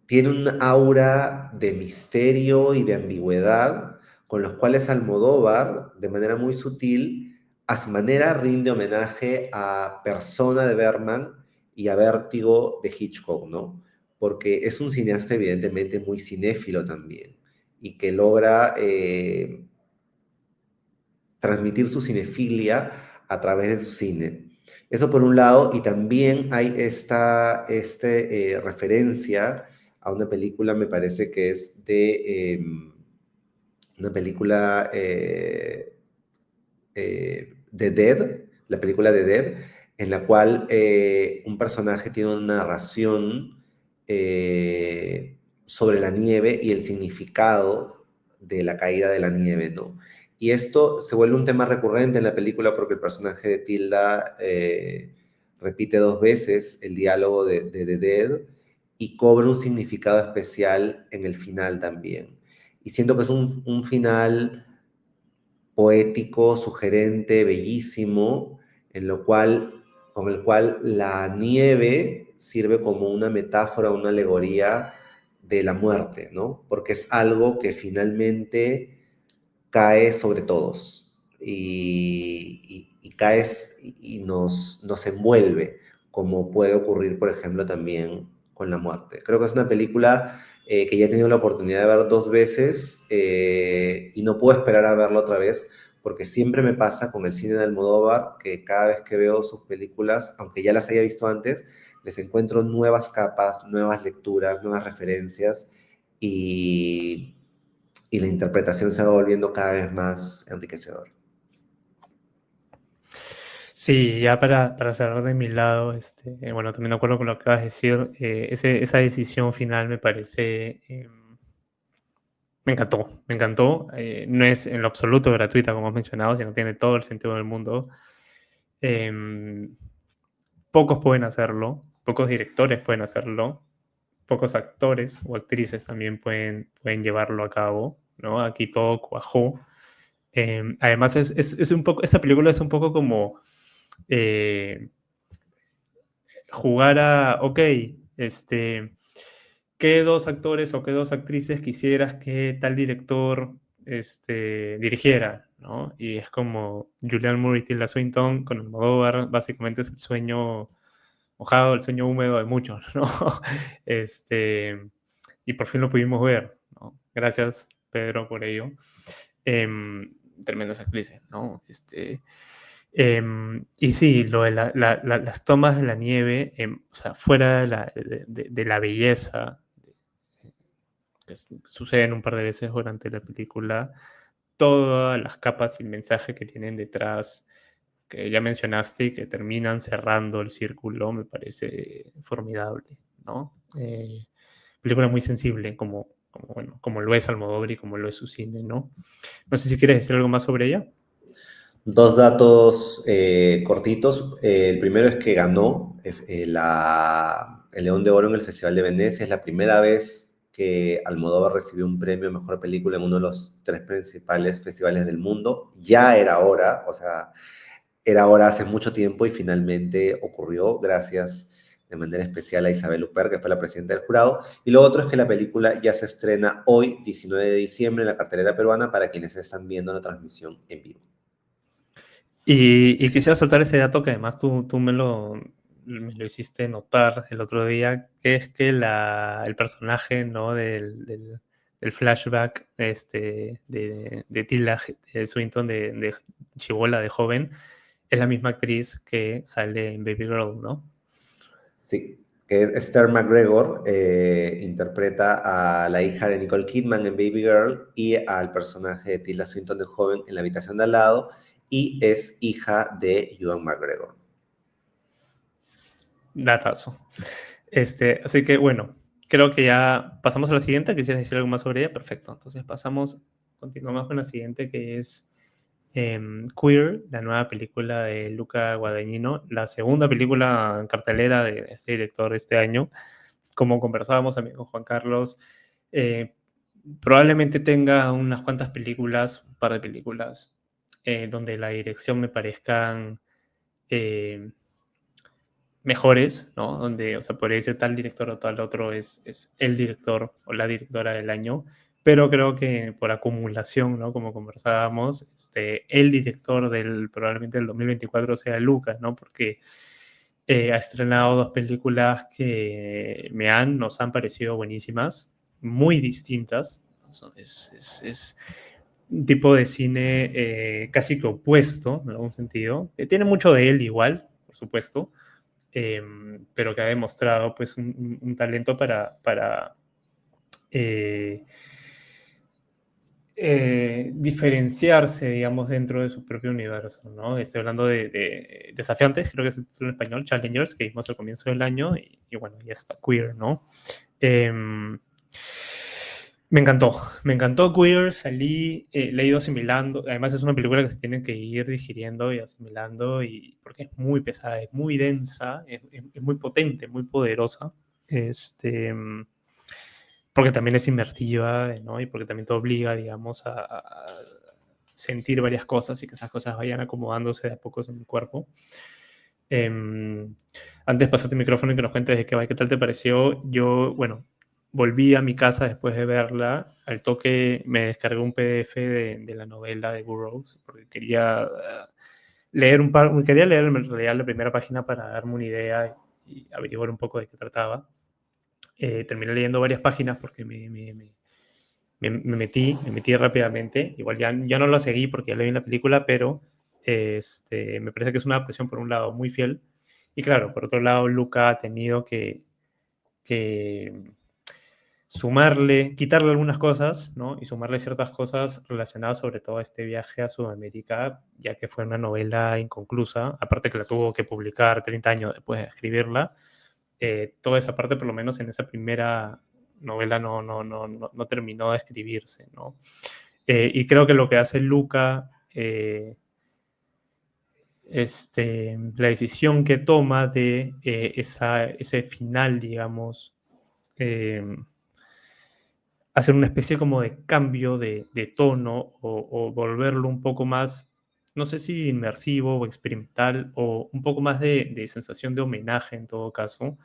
[SPEAKER 2] tiene un aura de misterio y de ambigüedad con los cuales Almodóvar, de manera muy sutil, a su manera rinde homenaje a Persona de Bergman y a Vértigo de Hitchcock, ¿no? Porque es un cineasta evidentemente muy cinéfilo también y que logra transmitir su cinefilia a través de su cine. Eso por un lado, y también hay esta referencia a una película, me parece que es de una película de Dead, la película de Dead, en la cual un personaje tiene una narración sobre la nieve y el significado de la caída de la nieve, ¿no? Y esto se vuelve un tema recurrente en la película porque el personaje de Tilda repite dos veces el diálogo de The Dead y cobra un significado especial en el final también. Y siento que es un final poético, sugerente, bellísimo, con el cual la nieve sirve como una metáfora, una alegoría de la muerte, ¿no? Porque es algo que finalmente cae sobre todos y cae y nos envuelve, como puede ocurrir, por ejemplo, también con la muerte. Creo que es una película que ya he tenido la oportunidad de ver dos veces y no puedo esperar a verla otra vez, porque siempre me pasa con el cine de Almodóvar que cada vez que veo sus películas, aunque ya las haya visto antes, les encuentro nuevas capas, nuevas lecturas, nuevas referencias y y la interpretación se va volviendo cada vez más enriquecedora.
[SPEAKER 1] Sí, ya para cerrar de mi lado, bueno, también de acuerdo con lo que acabas de decir, esa decisión final me parece, me encantó, me encantó. No es en lo absoluto gratuita, como has mencionado, sino tiene todo el sentido del mundo. Em, Pocos pueden hacerlo, pocos directores pueden hacerlo, pocos actores o actrices también pueden llevarlo a cabo, ¿no? Aquí todo cuajó. Además, es un poco, esa película es un poco como, eh, jugar a, ok, ¿qué dos actores o qué dos actrices quisieras que tal director dirigiera? ¿No? Y es como Julianne Moore y Tilda Swinton con Almodóvar, básicamente es el sueño mojado, el sueño húmedo de muchos, ¿no? Este, y por fin lo pudimos ver, ¿no? Gracias, Pedro, por ello. Tremendas actrices, ¿no? Y sí, lo de las tomas de la nieve, o sea, fuera de la belleza que suceden un par de veces durante la película, todas las capas y el mensaje que tienen detrás, que ya mencionaste y que terminan cerrando el círculo, me parece formidable, ¿no? Película muy sensible, bueno, como lo es Almodóvar y como lo es su cine, ¿no? No sé si quieres decir algo más sobre ella.
[SPEAKER 2] Dos datos cortitos. El primero es que ganó el León de Oro en el Festival de Venecia. Es la primera vez que Almodóvar recibió un premio a Mejor Película en uno de los tres principales festivales del mundo. Ya era hora, o sea, era hora hace mucho tiempo y finalmente ocurrió gracias de manera especial a Isabel Huppert, que fue la presidenta del jurado. Y lo otro es que la película ya se estrena hoy, 19 de diciembre, en la cartelera peruana para quienes están viendo la transmisión en vivo.
[SPEAKER 1] Y quisiera soltar ese dato que además tú me lo hiciste notar el otro día, que es que el personaje, ¿no? del flashback de Tilda Swinton de chibola, de joven, es la misma actriz que sale en Baby Girl, ¿no?
[SPEAKER 2] Sí, que Esther McGregor interpreta a la hija de Nicole Kidman en Baby Girl y al personaje de Tilda Swinton de joven en La habitación de al lado y es hija de Ewan McGregor.
[SPEAKER 1] Datazo. Así que bueno, creo que ya pasamos a la siguiente. ¿Quisieras decir algo más sobre ella? Perfecto. Entonces continuamos con la siguiente, que es Queer, la nueva película de Luca Guadagnino, la segunda película en cartelera de este director este año. Como conversábamos también con Juan Carlos, eh, probablemente tenga unas cuantas películas, un par de películas, donde la dirección me parezcan eh, mejores, ¿no? Donde, o sea, podría decir tal director o tal otro es el director o la directora del año, pero creo que por acumulación, ¿no? Como conversábamos, el director probablemente del 2024 sea Lucas, ¿no? Porque ha estrenado dos películas que nos han parecido buenísimas, muy distintas. Es un tipo de cine casi que opuesto, en algún sentido. Tiene mucho de él igual, por supuesto, pero que ha demostrado pues un talento para eh, diferenciarse, digamos, dentro de su propio universo, ¿no? Estoy hablando de Desafiantes, creo que es el título en español, Challengers, que vimos al comienzo del año, y bueno, ya está Queer, ¿no? Eh, me encantó Queer, salí, le he ido asimilando, además es una película que se tiene que ir digiriendo y asimilando, porque es muy pesada, es muy densa, es muy potente, muy poderosa, porque también es inmersiva, ¿no? Y porque también te obliga, digamos, a sentir varias cosas y que esas cosas vayan acomodándose de a pocos en mi cuerpo. Antes de pasarte el micrófono y que nos cuentes de qué tal te pareció, yo, bueno, volví a mi casa después de verla. Al toque me descargué un PDF de la novela de Burroughs, porque quería quería leer en realidad la primera página para darme una idea y averiguar un poco de qué trataba. Terminé leyendo varias páginas porque me metí rápidamente. Igual ya no lo seguí porque ya le vi en la película, pero me parece que es una adaptación por un lado muy fiel. Y claro, por otro lado, Luca ha tenido que sumarle, quitarle algunas cosas, ¿no? Y sumarle ciertas cosas relacionadas sobre todo a este viaje a Sudamérica, ya que fue una novela inconclusa, aparte que la tuvo que publicar 30 años después de escribirla. Toda esa parte, por lo menos en esa primera novela, no terminó de escribirse, ¿no? Y creo que lo que hace Luca, la decisión que toma de ese final, digamos, eh, hacer una especie como de cambio de tono o volverlo un poco más no sé si inmersivo o experimental, o un poco más de sensación de homenaje en todo caso,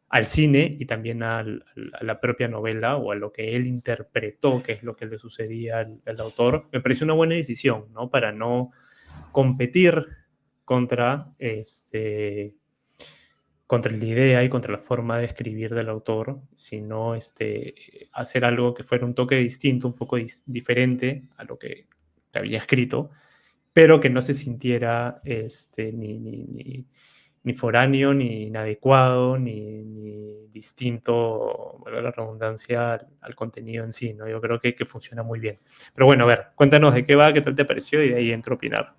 [SPEAKER 1] al cine y también a la propia novela o a lo que él interpretó, que es lo que le sucedía al autor. Me pareció una buena decisión, ¿no? Para no competir contra, contra la idea y contra la forma de escribir del autor, sino hacer algo que fuera un toque distinto, un poco diferente a lo que había escrito, pero que no se sintiera ni foráneo, ni inadecuado, ni distinto, valga la redundancia, al contenido en sí, ¿no? Yo creo que funciona muy bien. Pero bueno, a ver, cuéntanos de qué va, qué tal te pareció y de ahí entro a opinar.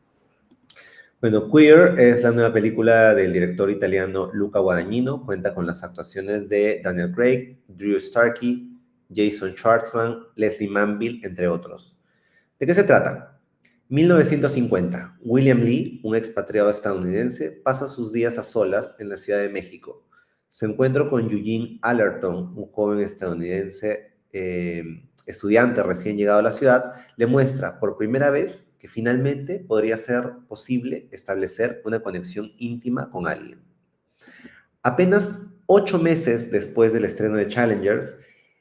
[SPEAKER 2] Bueno, Queer es la nueva película del director italiano Luca Guadagnino. Cuenta con las actuaciones de Daniel Craig, Drew Starkey, Jason Schwartzman, Leslie Manville, entre otros. ¿De qué se trata? 1950. William Lee, un expatriado estadounidense, pasa sus días a solas en la Ciudad de México. Su encuentro con Eugene Allerton, un joven estadounidense estudiante recién llegado a la ciudad, le muestra por primera vez que finalmente podría ser posible establecer una conexión íntima con alguien. Apenas 8 meses después del estreno de Challengers,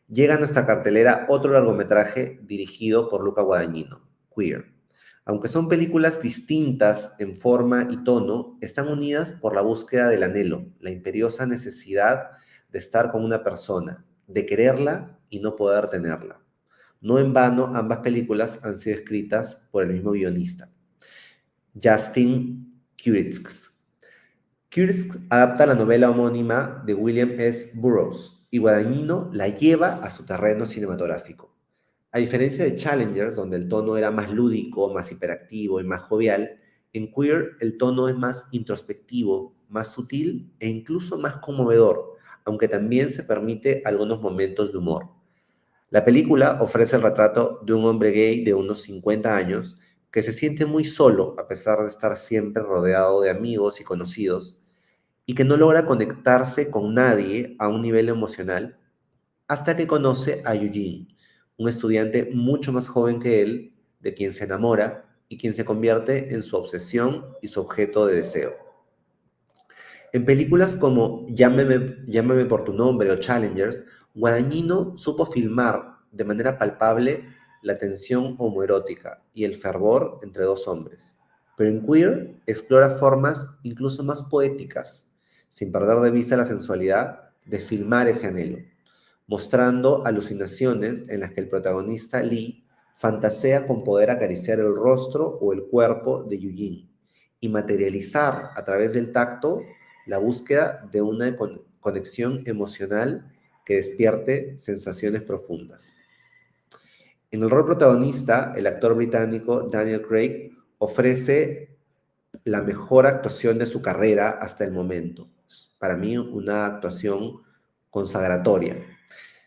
[SPEAKER 2] llega a nuestra cartelera otro largometraje dirigido por Luca Guadagnino, Queer. Aunque son películas distintas en forma y tono, están unidas por la búsqueda del anhelo, la imperiosa necesidad de estar con una persona, de quererla y no poder tenerla. No en vano, ambas películas han sido escritas por el mismo guionista, Justin Kurtzk. Kurtzk adapta la novela homónima de William S. Burroughs y Guadagnino la lleva a su terreno cinematográfico. A diferencia de Challengers, donde el tono era más lúdico, más hiperactivo y más jovial, en Queer el tono es más introspectivo, más sutil e incluso más conmovedor, aunque también se permite algunos momentos de humor. La película ofrece el retrato de un hombre gay de unos 50 años que se siente muy solo a pesar de estar siempre rodeado de amigos y conocidos y que no logra conectarse con nadie a un nivel emocional hasta que conoce a Eugene, un estudiante mucho más joven que él, de quien se enamora y quien se convierte en su obsesión y su objeto de deseo. En películas como Llámame por tu nombre o Challengers, Guadagnino supo filmar de manera palpable la tensión homoerótica y el fervor entre dos hombres. Pero en Queer explora formas incluso más poéticas, sin perder de vista la sensualidad de filmar ese anhelo, mostrando alucinaciones en las que el protagonista Lee fantasea con poder acariciar el rostro o el cuerpo de Eugene y materializar a través del tacto la búsqueda de una conexión emocional que despierte sensaciones profundas. En el rol protagonista, el actor británico Daniel Craig ofrece la mejor actuación de su carrera hasta el momento. Para mí, una actuación consagratoria.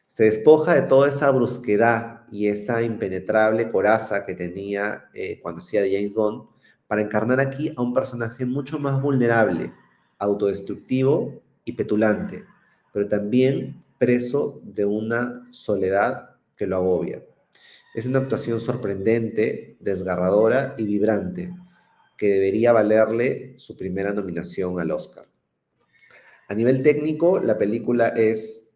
[SPEAKER 2] Se despoja de toda esa brusquedad y esa impenetrable coraza que tenía cuando hacía de James Bond para encarnar aquí a un personaje mucho más vulnerable, autodestructivo y petulante, pero también preso de una soledad que lo agobia. Es una actuación sorprendente, desgarradora y vibrante, que debería valerle su primera nominación al Oscar. A nivel técnico, la película es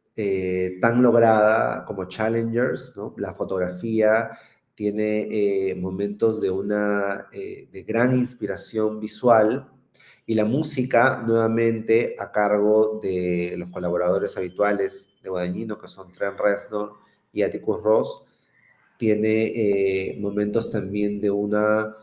[SPEAKER 2] tan lograda como Challengers, ¿no? La fotografía tiene momentos de gran inspiración visual y la música, nuevamente, a cargo de los colaboradores habituales de Guadagnino, que son Trent Reznor y Atticus Ross, tiene momentos también de una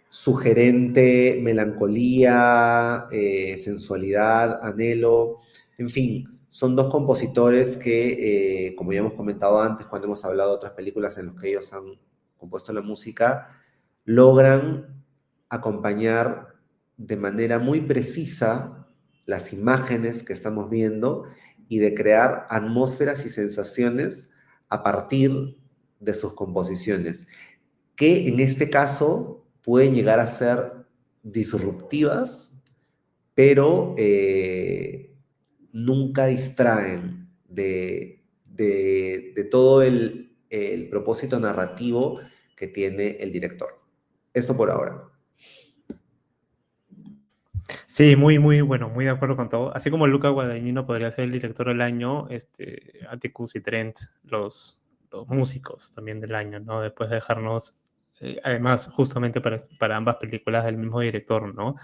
[SPEAKER 2] sugerente melancolía, sensualidad, anhelo, en fin, son dos compositores que, como ya hemos comentado antes, cuando hemos hablado de otras películas en las que ellos han compuesto la música, logran acompañar de manera muy precisa las imágenes que estamos viendo y de crear atmósferas y sensaciones a partir de sus composiciones que en este caso pueden llegar a ser disruptivas, pero nunca distraen de todo el propósito narrativo que tiene el director. Eso por ahora.
[SPEAKER 1] Sí, muy, muy bueno, muy de acuerdo con todo. Así como Luca Guadagnino podría ser el director del año, Atticus y Trent, los músicos también del año, ¿no? Después de dejarnos, además, justamente para ambas películas del mismo director, ¿no?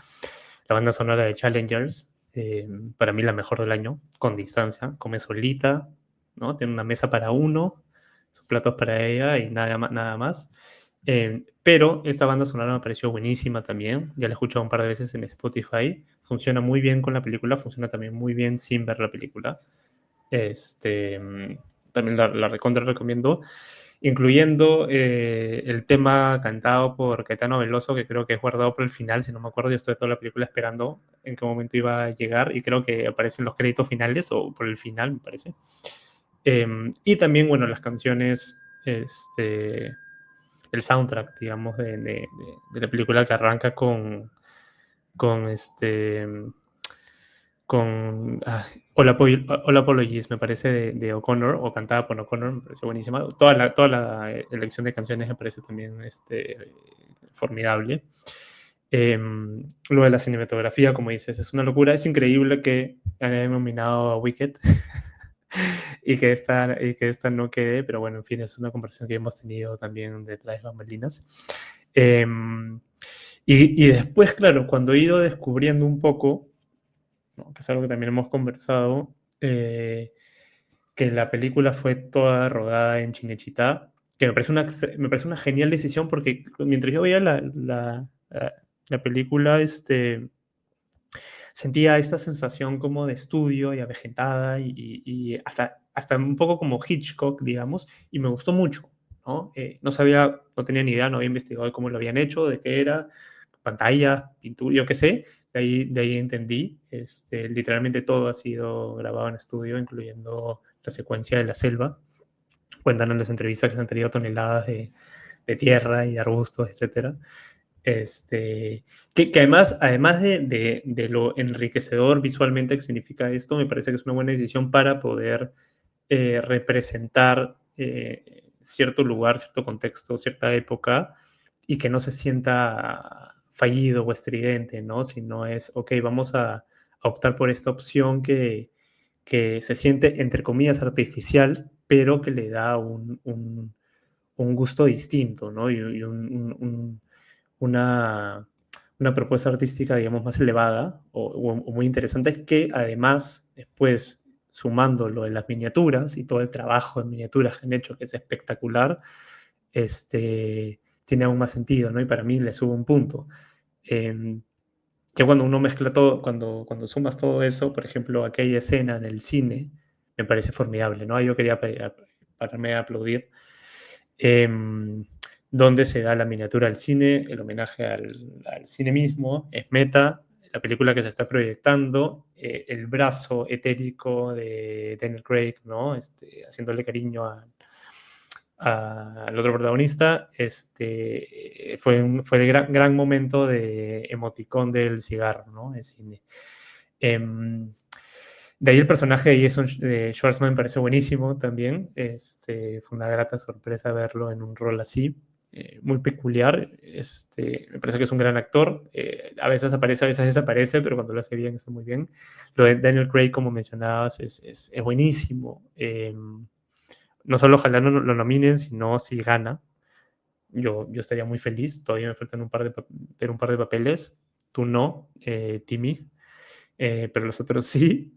[SPEAKER 1] La banda sonora de Challengers, para mí la mejor del año, con distancia, come solita, ¿no? Tiene una mesa para uno, sus platos para ella y nada más. Nada más. Pero esta banda sonora me pareció buenísima también. Ya la he escuchado un par de veces en Spotify. Funciona muy bien con la película, funciona también muy bien sin ver la película. Este, también la recontra recomiendo, incluyendo el tema cantado por Caetano Veloso, que creo que es guardado por el final, si no me acuerdo. Yo estoy toda la película esperando en qué momento iba a llegar y creo que aparecen los créditos finales o por el final, me parece. Y también, bueno, las canciones, el soundtrack, digamos, de la película que arranca con con All Apologies, me parece, de O'Connor, o cantada por O'Connor, me parece buenísima. Toda la elección de canciones me parece también formidable. Lo de la cinematografía, como dices, es una locura. Es increíble que hayan nominado a Wicked y que esta no quede, pero bueno, en fin, es una conversación que hemos tenido también detrás de bambalinas. Y después, claro, cuando he ido descubriendo un poco, ¿no? Que es algo que también hemos conversado, que la película fue toda rodada en Chinechita, que me parece una genial decisión porque mientras yo veía la película, sentía esta sensación como de estudio y avejentada y hasta un poco como Hitchcock, digamos, y me gustó mucho, ¿no? No tenía ni idea, no había investigado de cómo lo habían hecho, de qué era, pantalla, pintura, yo qué sé, de ahí entendí, literalmente todo ha sido grabado en estudio, incluyendo la secuencia de la selva. Cuentan en las entrevistas que se han tenido toneladas de tierra y de arbustos, etcétera. Que además de lo enriquecedor visualmente que significa esto, me parece que es una buena decisión para poder representar cierto lugar, cierto contexto, cierta época, y que no se sienta fallido o estridente, ¿no? Sino es, ok, vamos a optar por esta opción que se siente, entre comillas, artificial, pero que le da un gusto distinto, ¿no? Y una, una propuesta artística, digamos, más elevada o muy interesante, que además, después, sumando lo de las miniaturas y todo el trabajo en miniaturas que han hecho, que es espectacular, tiene aún más sentido, ¿no? Y para mí le sube un punto. Eh, que cuando uno mezcla todo, cuando sumas todo eso, por ejemplo, aquella escena en el cine, me parece formidable, ¿no? Yo quería pararme a aplaudir, donde se da la miniatura al cine, el homenaje al cine mismo, es meta, la película que se está proyectando, el brazo etérico de Daniel Craig, ¿no? Haciéndole cariño al otro protagonista, fue el gran momento de emoticón del cigarro, ¿no? El cine. De ahí el personaje de Jason Schwartzman me parece buenísimo también. Fue una grata sorpresa verlo en un rol así, muy peculiar. Me parece que es un gran actor. A veces aparece, a veces desaparece, pero cuando lo hace bien está muy bien. Lo de Daniel Craig, como mencionabas, es buenísimo. No solo ojalá no lo nominen, sino si gana. Yo estaría muy feliz. Todavía me faltan ver un par de papeles. Tú no, Timmy, pero los otros sí.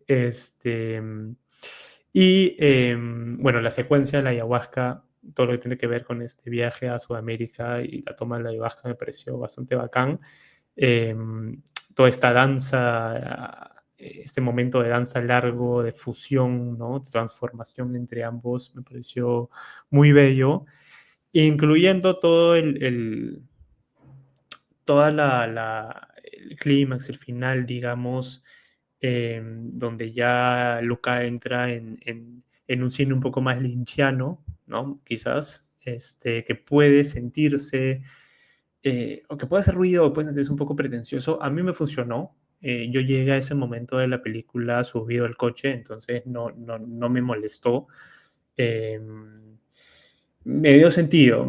[SPEAKER 1] Bueno, la secuencia de la ayahuasca, todo lo que tiene que ver con este viaje a Sudamérica y la toma de la ayahuasca me pareció bastante bacán. Eh, Toda esta danza, este momento de danza largo, de fusión, ¿no? De transformación entre ambos, me pareció muy bello, incluyendo toda el clímax, el final, digamos, donde ya Luca entra en un cine un poco más lynchiano, ¿no? Quizás, que puede sentirse, o que puede hacer ruido, o puede sentirse un poco pretencioso. A mí me funcionó. Yo llegué a ese momento de la película subido al coche, entonces no me molestó. Eh, Me dio sentido,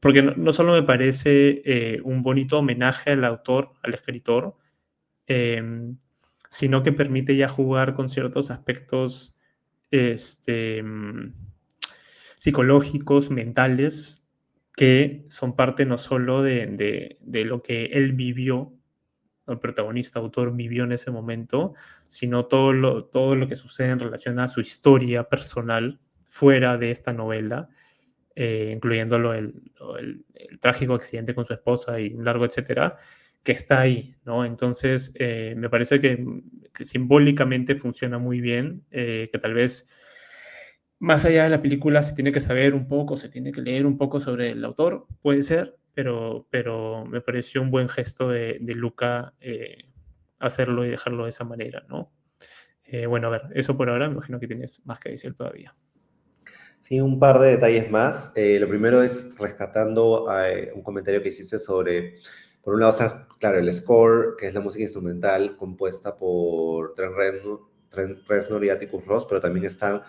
[SPEAKER 1] porque no solo me parece un bonito homenaje al autor, al escritor, sino que permite ya jugar con ciertos aspectos psicológicos, mentales, que son parte no solo de lo que él vivió, el protagonista, autor, vivió en ese momento, sino todo lo que sucede en relación a su historia personal fuera de esta novela, incluyendo el trágico accidente con su esposa y un largo etcétera, que está ahí, ¿no? Entonces, me parece que simbólicamente funciona muy bien, que tal vez más allá de la película se tiene que saber un poco, se tiene que leer un poco sobre el autor, puede ser, pero me pareció un buen gesto de Luca hacerlo y dejarlo de esa manera, ¿no? Bueno, a ver, eso por ahora, me imagino que tienes más que decir todavía.
[SPEAKER 2] Sí, un par de detalles más. Lo primero es rescatando un comentario que hiciste sobre, por un lado, o sea, claro, el score, que es la música instrumental compuesta por Trent Reznor y Atticus Ross, pero también están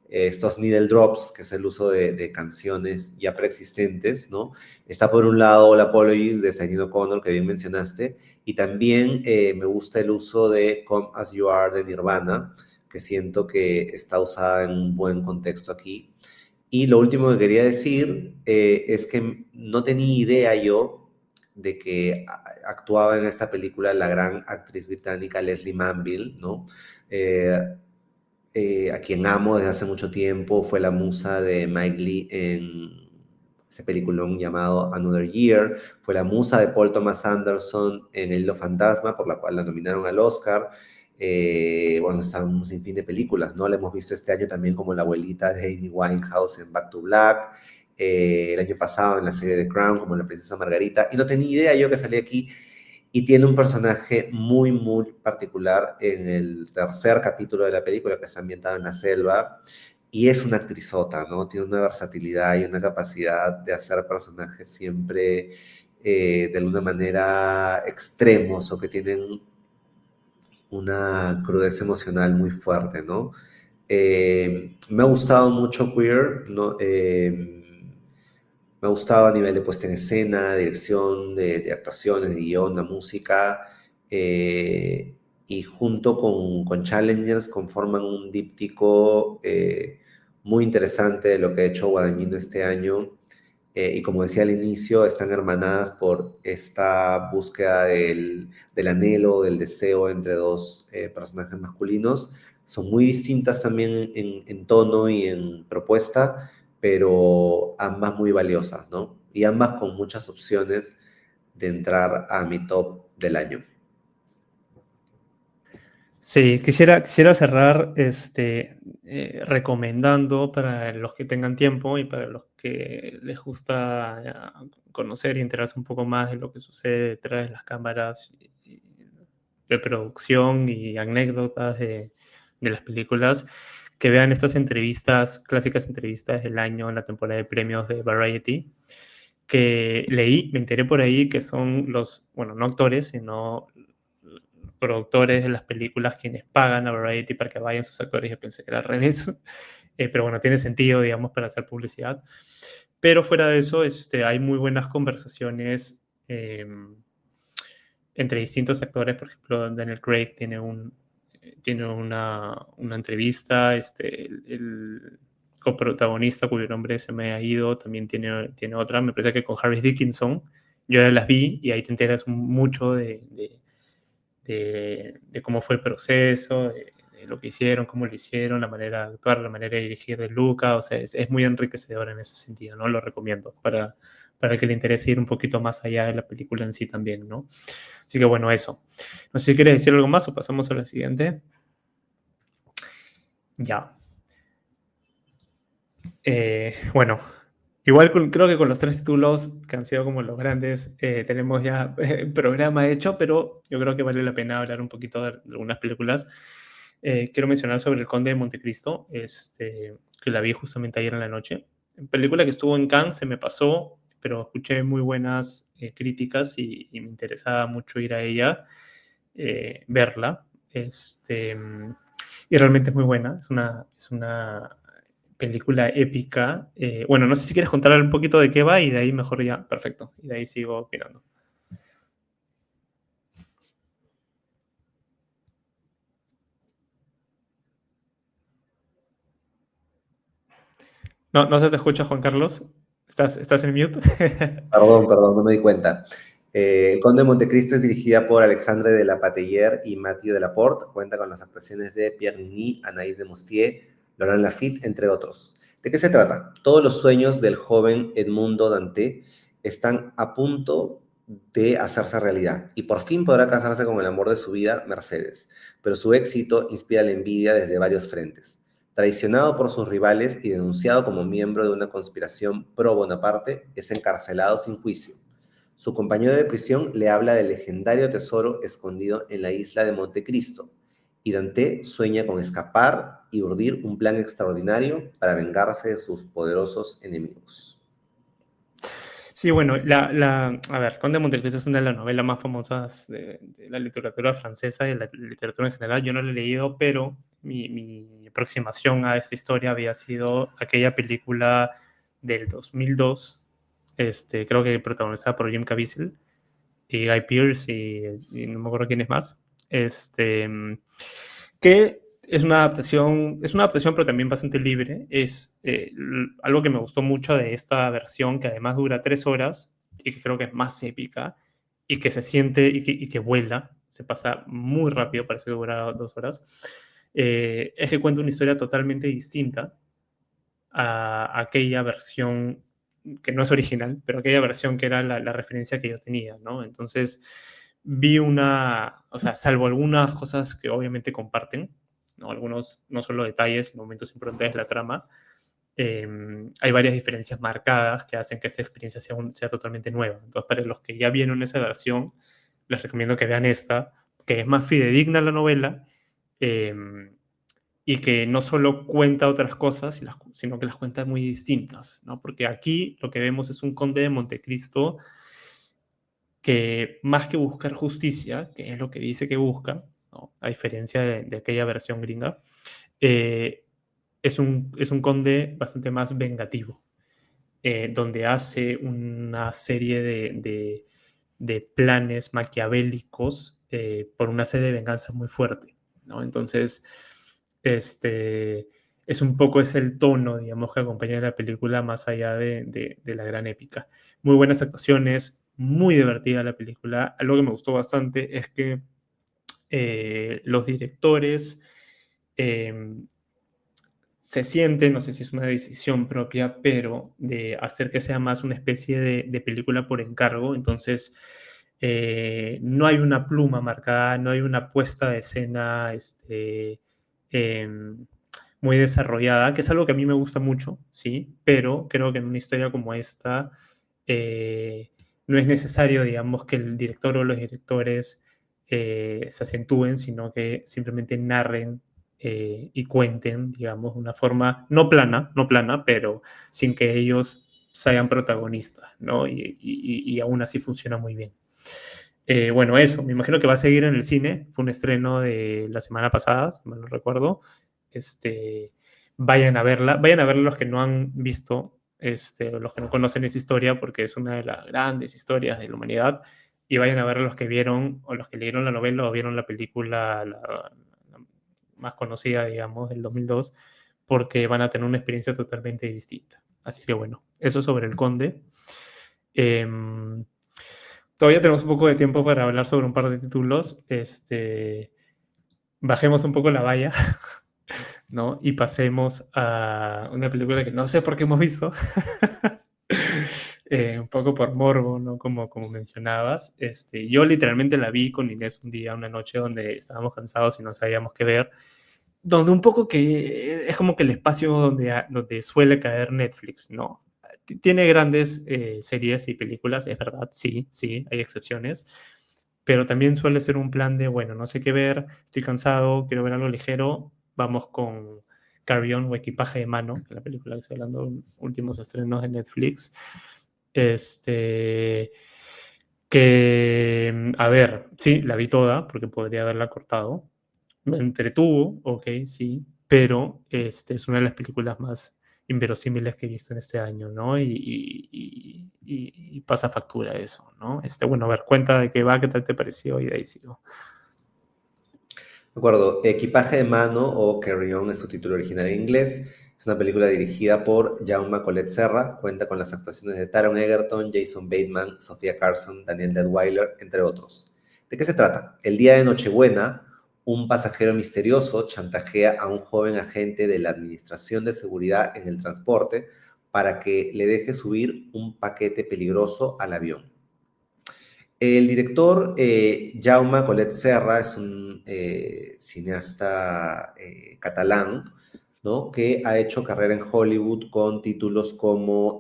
[SPEAKER 2] estos needle drops, que es el uso de canciones ya preexistentes, ¿no? Está por un lado la Apologies de Sinéad O'Connor, que bien mencionaste, y también me gusta el uso de Come As You Are de Nirvana, que siento que está usada en un buen contexto aquí. Y lo último que quería decir es que no tenía idea yo de que actuaba en esta película la gran actriz británica Leslie Manville, ¿no? Eh, a quien amo desde hace mucho tiempo, fue la musa de Mike Leigh en ese peliculón llamado Another Year, fue la musa de Paul Thomas Anderson en El Hilo Fantasma, por la cual la nominaron al Oscar. Bueno, está un sinfín de películas, ¿no? La hemos visto este año también como la abuelita de Amy Winehouse en Back to Black, el año pasado en la serie The Crown como la princesa Margarita, y no tenía idea yo que salía aquí, y tiene un personaje muy, muy particular en el tercer capítulo de la película, que está ambientado en la selva, y es una actrizota, ¿no? Tiene una versatilidad y una capacidad de hacer personajes siempre de alguna manera extremos o que tienen una crudeza emocional muy fuerte, ¿no? Me ha gustado mucho Queer, ¿no? Me ha gustado a nivel de puesta en escena, dirección, de actuaciones, de guión, de música, eh, y junto con Challengers conforman un díptico muy interesante de lo que ha hecho Guadagnino este año. Y como decía al inicio, están hermanadas por esta búsqueda del anhelo, del deseo entre dos personajes masculinos. Son muy distintas también en tono y en propuesta, pero ambas muy valiosas, ¿no? Y ambas con muchas opciones de entrar a mi top del año.
[SPEAKER 1] Sí, quisiera cerrar recomendando para los que tengan tiempo y para los que les gusta conocer y enterarse un poco más de lo que sucede detrás de las cámaras de producción y anécdotas de las películas, que vean estas entrevistas, clásicas entrevistas del año en la temporada de premios de Variety, que leí, me enteré por ahí que son los, bueno, no actores, sino productores de las películas quienes pagan a Variety para que vayan sus actores. Yo pensé que era al revés, pero bueno, tiene sentido, digamos, para hacer publicidad. Pero fuera de eso, hay muy buenas conversaciones entre distintos actores. Por ejemplo, Daniel Craig tiene una entrevista, el coprotagonista cuyo nombre se me ha ido, también tiene otra, me parece que con Harris Dickinson, yo ya las vi y ahí te enteras mucho de cómo fue el proceso, de lo que hicieron, cómo lo hicieron, la manera de actuar, la manera de dirigir de Luca, o sea, es muy enriquecedor en ese sentido, ¿no? Lo recomiendo para el que le interese ir un poquito más allá de la película en sí también, ¿no? Así que bueno, eso. No sé si quieres decir algo más o pasamos a la siguiente. Ya. Bueno, igual creo que con los tres títulos que han sido como los grandes, tenemos ya programa hecho, pero yo creo que vale la pena hablar un poquito de algunas películas. Quiero mencionar sobre El Conde de Montecristo, que la vi justamente ayer en la noche. Película que estuvo en Cannes, se me pasó, pero escuché muy buenas críticas y me interesaba mucho ir a ella, verla. Y realmente es muy buena, es una película épica. Bueno, no sé si quieres contar un poquito de qué va y de ahí mejor ya, perfecto. Y de ahí sigo opinando. No se te escucha, Juan Carlos. ¿Estás en mute?
[SPEAKER 2] Perdón, no me di cuenta. El Conde de Montecristo es dirigida por Alexandre de la Patelière y Mathieu Delaporte. Cuenta con las actuaciones de Pierre Nini, Anaïs de Moustier, Laurent Lafitte, entre otros. ¿De qué se trata? Todos los sueños del joven Edmundo Dante están a punto de hacerse realidad y por fin podrá casarse con el amor de su vida, Mercedes. Pero su éxito inspira la envidia desde varios frentes. Traicionado por sus rivales y denunciado como miembro de una conspiración pro Bonaparte, es encarcelado sin juicio. Su compañero de prisión le habla del legendario tesoro escondido en la isla de Montecristo, y Dante sueña con escapar y urdir un plan extraordinario para vengarse de sus poderosos enemigos.
[SPEAKER 1] Sí, bueno, a ver, Conde de Montecristo es una de las novelas más famosas de la literatura francesa y de la literatura en general. Yo no la he leído, pero mi aproximación a esta historia había sido aquella película del 2002, creo que protagonizada por Jim Caviezel y Guy Pearce y no me acuerdo quién es más, que es una adaptación pero también bastante libre. Es algo que me gustó mucho de esta versión, que además dura 3 horas y que creo que es más épica y que se siente y que vuela, se pasa muy rápido, parece que dura 2 horas, es que cuenta una historia totalmente distinta a aquella versión que no es original, pero aquella versión que era la referencia que yo tenía, ¿no? Entonces vi o sea, salvo algunas cosas que obviamente comparten, ¿no? Algunos, no solo detalles, momentos importantes de la trama, hay varias diferencias marcadas que hacen que esta experiencia sea totalmente nueva. Entonces, para los que ya vieron esa versión, les recomiendo que vean esta, que es más fidedigna a la novela, eh, y que no solo cuenta otras cosas, sino que las cuenta muy distintas, ¿no? Porque aquí lo que vemos es un conde de Montecristo que más que buscar justicia, que es lo que dice que busca, ¿no? A diferencia de aquella versión gringa, eh, es un conde bastante más vengativo, donde hace una serie de planes maquiavélicos por una sed de venganza muy fuerte, ¿no? Entonces, este, es un poco es el tono, digamos, que acompaña la película más allá de la gran épica. Muy buenas actuaciones, muy divertida la película. Algo que me gustó bastante es que los directores eh, se sienten, no sé si es una decisión propia, pero de hacer que sea más una especie de película por encargo. Entonces, no hay una pluma marcada, no hay una puesta de escena eh, muy desarrollada, que es algo que a mí me gusta mucho, sí, pero creo que en una historia como esta no es necesario, digamos, que el director o los directores se acentúen, sino que simplemente narren y cuenten, digamos, de una forma no plana, pero sin que ellos sean protagonistas, ¿no? Y aún así funciona muy bien. Bueno, eso, me imagino que va a seguir en el cine. Fue un estreno de la semana pasada, si mal no recuerdo. Este, vayan a verla los que no han visto, los que no conocen esa historia, porque es una de las grandes historias de la humanidad. Y vayan a ver los que vieron, o los que leyeron la novela o vieron la película la más conocida, digamos, del 2002, porque van a tener una experiencia totalmente distinta. Así que bueno, eso sobre el Conde. Eh, Todavía tenemos un poco de tiempo para hablar sobre un par de títulos. Bajemos un poco la valla, ¿no? Y pasemos a una película que no sé por qué hemos visto. Un poco por morbo, ¿no? Como mencionabas. Yo literalmente la vi con Inés un día, una noche, donde estábamos cansados y no sabíamos qué ver. Donde un poco que es como que el espacio donde suele caer Netflix, ¿no? Tiene grandes series y películas, es verdad, sí, sí, hay excepciones, pero también suele ser un plan de, bueno, no sé qué ver, estoy cansado, quiero ver algo ligero, vamos con Carry On o Equipaje de Mano, la película que estoy hablando, últimos estrenos de Netflix, este, a ver, sí, la vi toda, porque podría haberla cortado, me entretuvo, ok, sí, pero es una de las películas más inverosímiles que he visto en este año, ¿no? Y pasa factura eso, ¿no? Bueno, a ver, cuenta de qué va, qué tal te pareció y de ahí sigo.
[SPEAKER 2] De acuerdo, Equipaje de mano o Carry On es su título original en inglés. Es una película dirigida por Jaume Collet Serra, cuenta con las actuaciones de Taron Egerton, Jason Bateman, Sofía Carson, Daniel Deadwyler, entre otros. ¿De qué se trata? El día de Nochebuena, un pasajero misterioso chantajea a un joven agente de la Administración de Seguridad en el Transporte para que le deje subir un paquete peligroso al avión. El director Jaume Collet Serra es un cineasta catalán, ¿no? Que ha hecho carrera en Hollywood con títulos como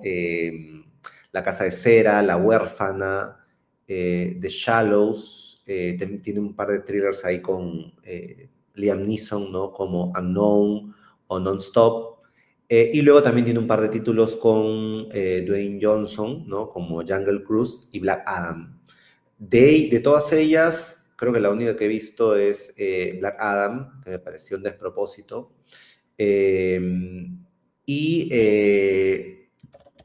[SPEAKER 2] La Casa de Cera, La Huérfana, The Shallows, tiene un par de thrillers ahí con Liam Neeson, ¿no? Como Unknown o Non-Stop. Y luego también tiene un par de títulos con Dwayne Johnson, ¿no? Como Jungle Cruise y Black Adam. De todas ellas, creo que la única que he visto es Black Adam, que me pareció un despropósito. Eh, y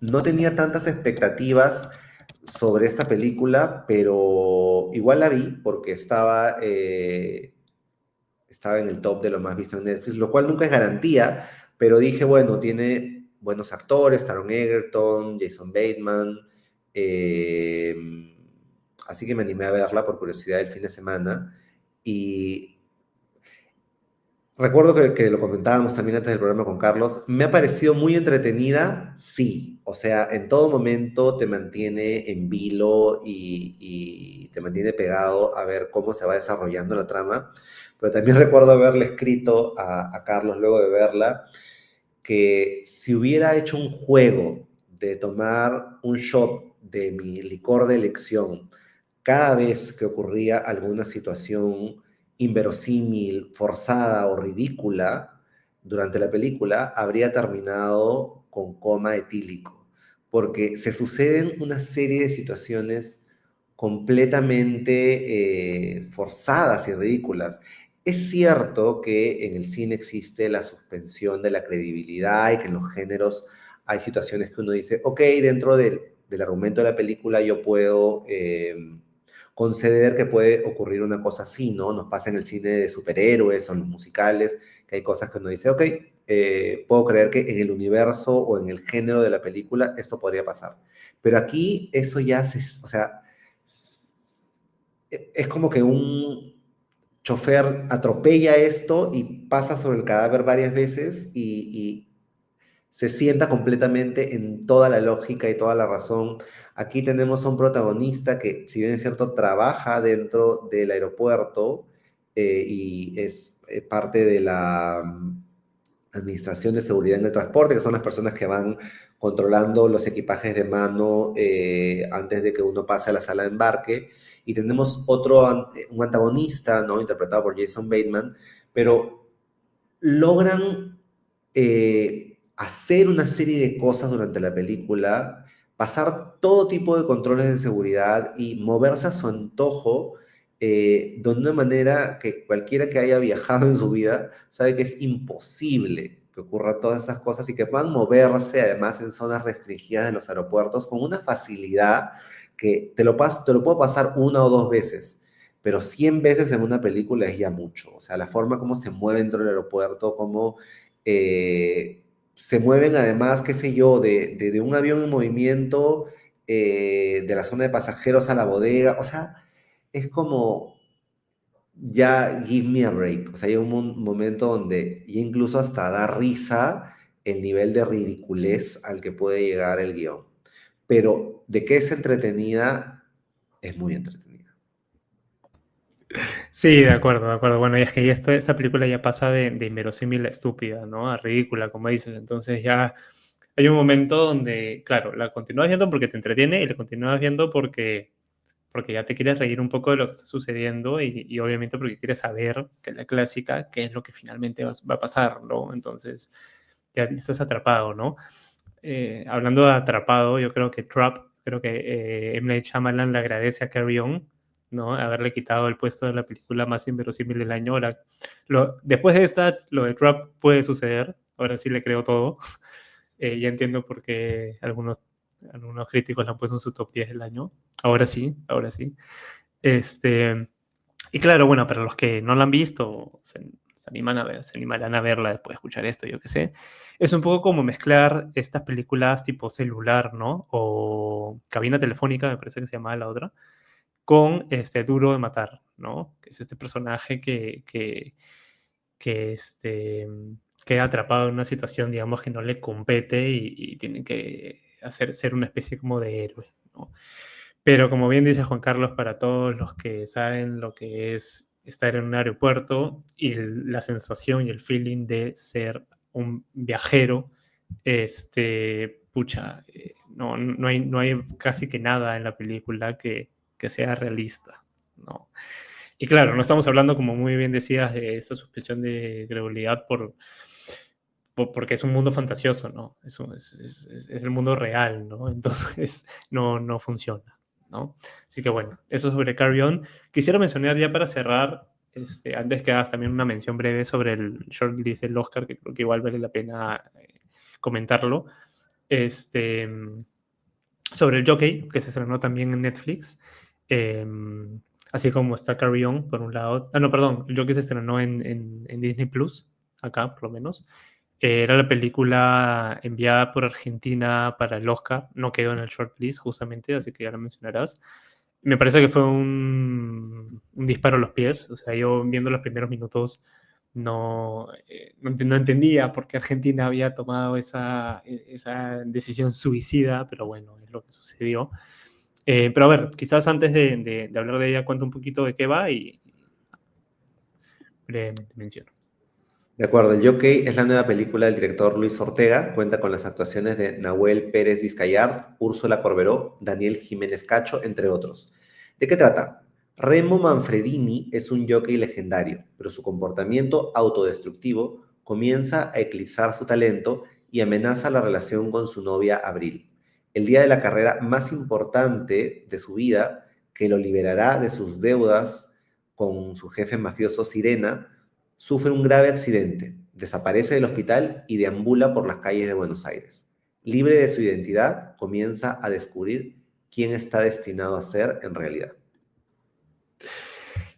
[SPEAKER 2] no tenía tantas expectativas sobre esta película, pero igual la vi porque estaba en el top de lo más visto en Netflix, lo cual nunca es garantía, pero dije, bueno, tiene buenos actores, Taron Egerton, Jason Bateman, eh, así que me animé a verla por curiosidad el fin de semana y recuerdo que lo comentábamos también antes del programa con Carlos, me ha parecido muy entretenida, sí, o sea, en todo momento te mantiene en vilo y te mantiene pegado a ver cómo se va desarrollando la trama, pero también recuerdo haberle escrito a Carlos luego de verla que si hubiera hecho un juego de tomar un shot de mi licor de elección cada vez que ocurría alguna situación inverosímil, forzada o ridícula durante la película, habría terminado con coma etílico, porque se suceden una serie de situaciones completamente forzadas y ridículas. Es cierto que en el cine existe la suspensión de la credibilidad y que en los géneros hay situaciones que uno dice, ok, dentro del argumento de la película yo puedo conceder que puede ocurrir una cosa así, ¿no? Nos pasa en el cine de superhéroes o en los musicales, que hay cosas que uno dice, ok, puedo creer que en el universo o en el género de la película esto podría pasar. Pero aquí eso ya o sea, es como que un chofer atropella esto y pasa sobre el cadáver varias veces y se sienta completamente en toda la lógica y toda la razón. Aquí tenemos a un protagonista que, si bien es cierto, trabaja dentro del aeropuerto y es parte de la Administración de Seguridad en el Transporte, que son las personas que van controlando los equipajes de mano antes de que uno pase a la sala de embarque. Y tenemos un antagonista, ¿no? Interpretado por Jason Bateman, pero logran hacer una serie de cosas durante la película, pasar todo tipo de controles de seguridad y moverse a su antojo de una manera que cualquiera que haya viajado en su vida sabe que es imposible que ocurra todas esas cosas y que puedan moverse además en zonas restringidas de los aeropuertos con una facilidad que te lo puedo pasar una o dos veces, pero 100 veces en una película es ya mucho. O sea, la forma como se mueve dentro del aeropuerto, cómo se mueven además, qué sé yo, de un avión en movimiento, de la zona de pasajeros a la bodega. O sea, es como ya give me a break. O sea, hay un momento donde ya incluso hasta da risa el nivel de ridiculez al que puede llegar el guión. Pero de que es entretenida, es muy entretenida.
[SPEAKER 1] Sí, de acuerdo, de acuerdo. Bueno, y es que esa película ya pasa de inverosímil a estúpida, ¿no? A ridícula, como dices. Entonces ya hay un momento donde, claro, la continúas viendo porque te entretiene y la continúas viendo porque ya te quieres reír un poco de lo que está sucediendo y obviamente porque quieres saber, que es la clásica, qué es lo que finalmente va a pasar, ¿no? Entonces ya estás atrapado, ¿no? Hablando de atrapado, yo creo que creo que M. Night Shyamalan le agradece a Carry On, ¿no? Haberle quitado el puesto de la película más inverosímil del año. Ahora, después de esta, lo de Trap puede suceder. Ahora sí le creo todo. Ya entiendo por qué algunos críticos la han puesto en su top 10 del año. Ahora sí, ahora sí. Este, y claro, bueno, para los que no la han visto, se animarán a verla después de escuchar esto, yo qué sé. Es un poco como mezclar estas películas tipo Celular, ¿no? O Cabina Telefónica, me parece que se llamaba la otra, con Duro de Matar, ¿no? Que es este personaje que queda atrapado en una situación, digamos, que no le compete y tiene que ser una especie como de héroe, ¿no? Pero como bien dice Juan Carlos, para todos los que saben lo que es estar en un aeropuerto y la sensación y el feeling de ser un viajero, pucha, no hay casi que nada en la película que sea realista, ¿no? Y claro, no estamos hablando, como muy bien decías, de esa suspensión de credulidad porque es un mundo fantasioso, ¿no? Es el mundo real, ¿no? Entonces no funciona, ¿no? Así que bueno, eso sobre Carry On. Quisiera mencionar ya para cerrar, antes que hagas también una mención breve sobre el shortlist del Oscar, que creo que igual vale la pena comentarlo, este, sobre el Jockey, que se estrenó también en Netflix, eh, así como está Carry On, por un lado. Ah, no, perdón, el Jockey se estrenó en Disney Plus, acá por lo menos. Era la película enviada por Argentina para el Oscar, no quedó en el shortlist justamente, así que ya lo mencionarás. Me parece que fue un disparo a los pies, o sea, yo viendo los primeros minutos no entendía por qué Argentina había tomado esa decisión suicida, pero bueno, es lo que sucedió. Pero a ver, quizás antes de hablar de ella, cuento un poquito de qué va y brevemente menciono.
[SPEAKER 2] De acuerdo, El Jockey es la nueva película del director Luis Ortega. Cuenta con las actuaciones de Nahuel Pérez Vizcayart, Úrsula Corberó, Daniel Jiménez Cacho, entre otros. ¿De qué trata? Remo Manfredini es un jockey legendario, pero su comportamiento autodestructivo comienza a eclipsar su talento y amenaza la relación con su novia Abril. El día de la carrera más importante de su vida, que lo liberará de sus deudas con su jefe mafioso Sirena, sufre un grave accidente, desaparece del hospital y deambula por las calles de Buenos Aires. Libre de su identidad, comienza a descubrir quién está destinado a ser en realidad.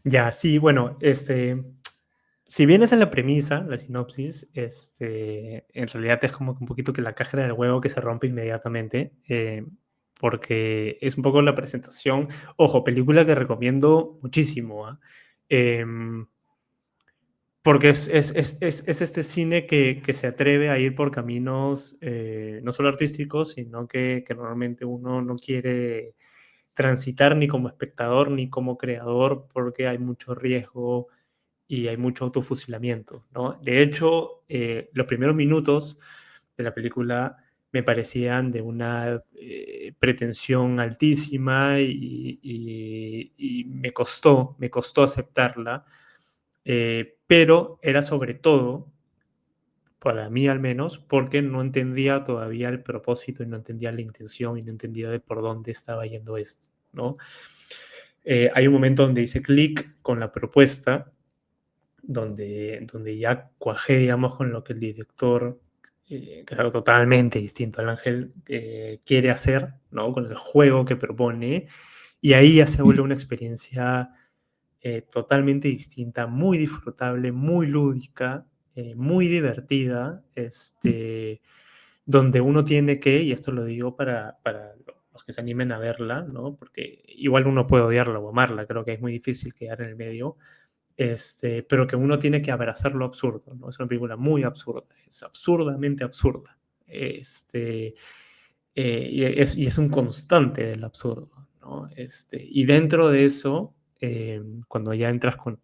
[SPEAKER 1] Ya, sí, bueno, si bien esa es la premisa, la sinopsis, en realidad es como que un poquito que la cáscara del huevo que se rompe inmediatamente, porque es un poco la presentación. Ojo, película que recomiendo muchísimo, ¿ah? Em, porque es este cine que se atreve a ir por caminos no solo artísticos, sino que normalmente uno no quiere transitar ni como espectador ni como creador porque hay mucho riesgo y hay mucho autofusilamiento, ¿no? De hecho, los primeros minutos de la película me parecían de una pretensión altísima y me costó aceptarla, pero era sobre todo, para mí al menos, porque no entendía todavía el propósito y no entendía la intención y no entendía de por dónde estaba yendo esto, ¿no? Hay un momento donde hice clic con la propuesta, donde ya cuajé, digamos, con lo que el director, que es algo totalmente distinto al Ángel, quiere hacer, ¿no? Con el juego que propone, y ahí ya se vuelve una experiencia totalmente distinta, muy disfrutable, muy lúdica, muy divertida, donde uno tiene que, y esto lo digo para los que se animen a verla, ¿no? Porque igual uno puede odiarla o amarla, creo que es muy difícil quedar en el medio, pero que uno tiene que abrazar lo absurdo, ¿no? Es una película muy absurda, es absurdamente absurda. Y es un constante del absurdo, ¿no? Y dentro de eso, cuando ya entras con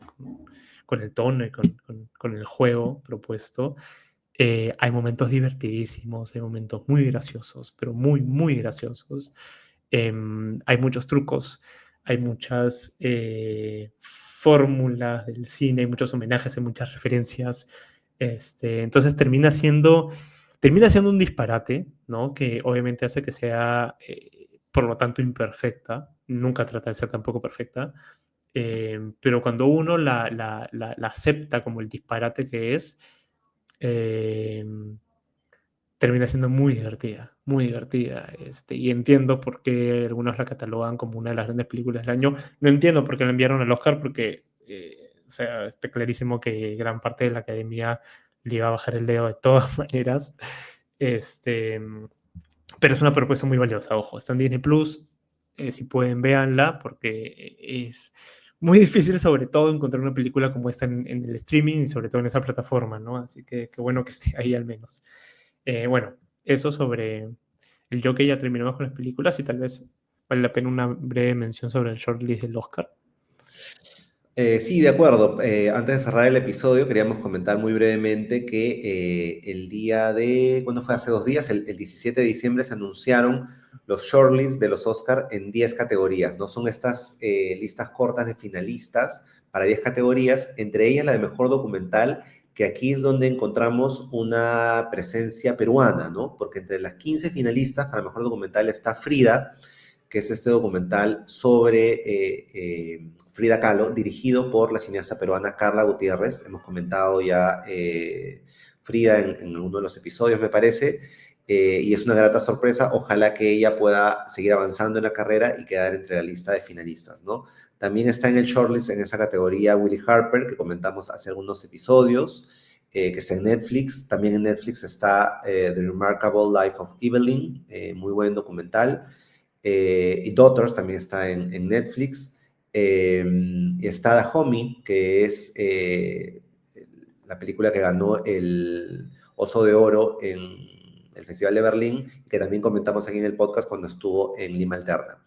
[SPEAKER 1] el tono y con el juego propuesto, hay momentos divertidísimos, hay momentos muy graciosos, pero muy, muy graciosos. Hay muchos trucos, hay muchas fórmulas del cine, hay muchos homenajes, hay muchas referencias. Entonces termina siendo un disparate, ¿no? Que obviamente hace que sea, por lo tanto, imperfecta. Nunca trata de ser tampoco perfecta. Pero cuando uno la acepta como el disparate que es, eh, termina siendo muy divertida, y entiendo por qué algunos la catalogan como una de las grandes películas del año. No entiendo por qué la enviaron al Oscar, porque O sea, está clarísimo que gran parte de la academia le iba a bajar el dedo de todas maneras. Pero es una propuesta muy valiosa, ojo. Está en Disney Plus. Si pueden, véanla, porque es muy difícil, sobre todo, encontrar una película como esta en el streaming y sobre todo en esa plataforma, ¿no? Así que qué bueno que esté ahí al menos. Bueno, eso sobre el Joker. Ya terminamos con las películas y tal vez vale la pena una breve mención sobre el shortlist del Oscar.
[SPEAKER 2] Sí, de acuerdo. Antes de cerrar el episodio, queríamos comentar muy brevemente que el día de, ¿cuándo fue? Hace 2 días, el 17 de diciembre, se anunciaron los shortlists de los Oscar en 10 categorías, ¿no? Son estas listas cortas de finalistas para 10 categorías, entre ellas la de mejor documental, que aquí es donde encontramos una presencia peruana, ¿no? Porque entre las 15 finalistas para mejor documental está Frida, que es este documental sobre Frida Kahlo, dirigido por la cineasta peruana Carla Gutiérrez. Hemos comentado ya Frida en uno de los episodios, me parece, y es una grata sorpresa. Ojalá que ella pueda seguir avanzando en la carrera y quedar entre la lista de finalistas, ¿no? También está en el shortlist en esa categoría Willie Harper, que comentamos hace algunos episodios, que está en Netflix. También en Netflix está The Remarkable Life of Evelyn, muy buen documental. Y Daughters también está en Netflix. Está The Homie, que es la película que ganó el Oso de Oro en el Festival de Berlín, que también comentamos aquí en el podcast cuando estuvo en Lima Alterna.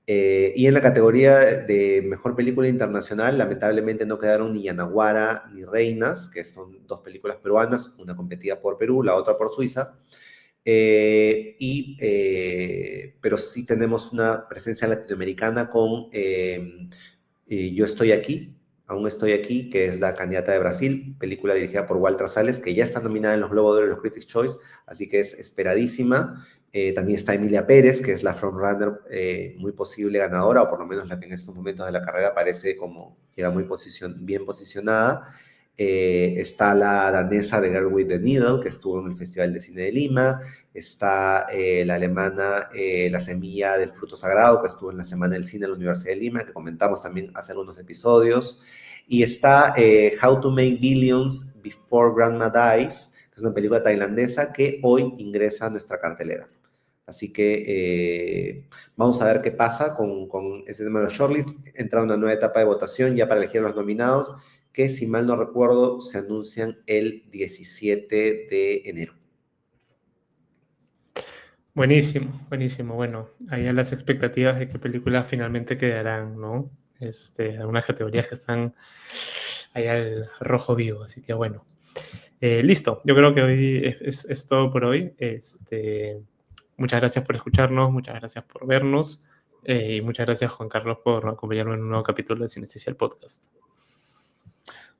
[SPEAKER 2] Y en la categoría de Mejor Película Internacional, lamentablemente no quedaron ni Yanaguara ni Reinas, que son 2 películas peruanas, una competida por Perú, la otra por Suiza. Pero sí tenemos una presencia latinoamericana con Yo estoy aquí, aún estoy aquí, que es la candidata de Brasil, película dirigida por Walter Sales, que ya está nominada en los Globos de Oro y los Critics' Choice, así que es esperadísima. También está Emilia Pérez, que es la frontrunner muy posible ganadora, o por lo menos la que en estos momentos de la carrera parece como llega muy bien posicionada. Está la danesa de Girl with the Needle, que estuvo en el Festival de Cine de Lima. Está la alemana La Semilla del Fruto Sagrado, que estuvo en la Semana del Cine de la Universidad de Lima, que comentamos también hace algunos episodios. Y está How to Make Billions Before Grandma Dies, que es una película tailandesa que hoy ingresa a nuestra cartelera. Así que vamos a ver qué pasa con ese tema de los shortlists. Entra una nueva etapa de votación ya para elegir a los nominados, que si mal no recuerdo se anuncian el 17 de enero.
[SPEAKER 1] Buenísimo, buenísimo. Bueno, ahí a las expectativas de qué películas finalmente quedarán, ¿no? Algunas categorías que están ahí al rojo vivo, así que bueno. Listo, yo creo que hoy es todo por hoy. Muchas gracias por escucharnos, muchas gracias por vernos y muchas gracias, Juan Carlos, por acompañarme en un nuevo capítulo de Sinestesia el Podcast.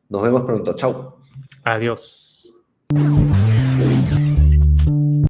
[SPEAKER 2] Nos vemos pronto. Chau.
[SPEAKER 1] Adiós.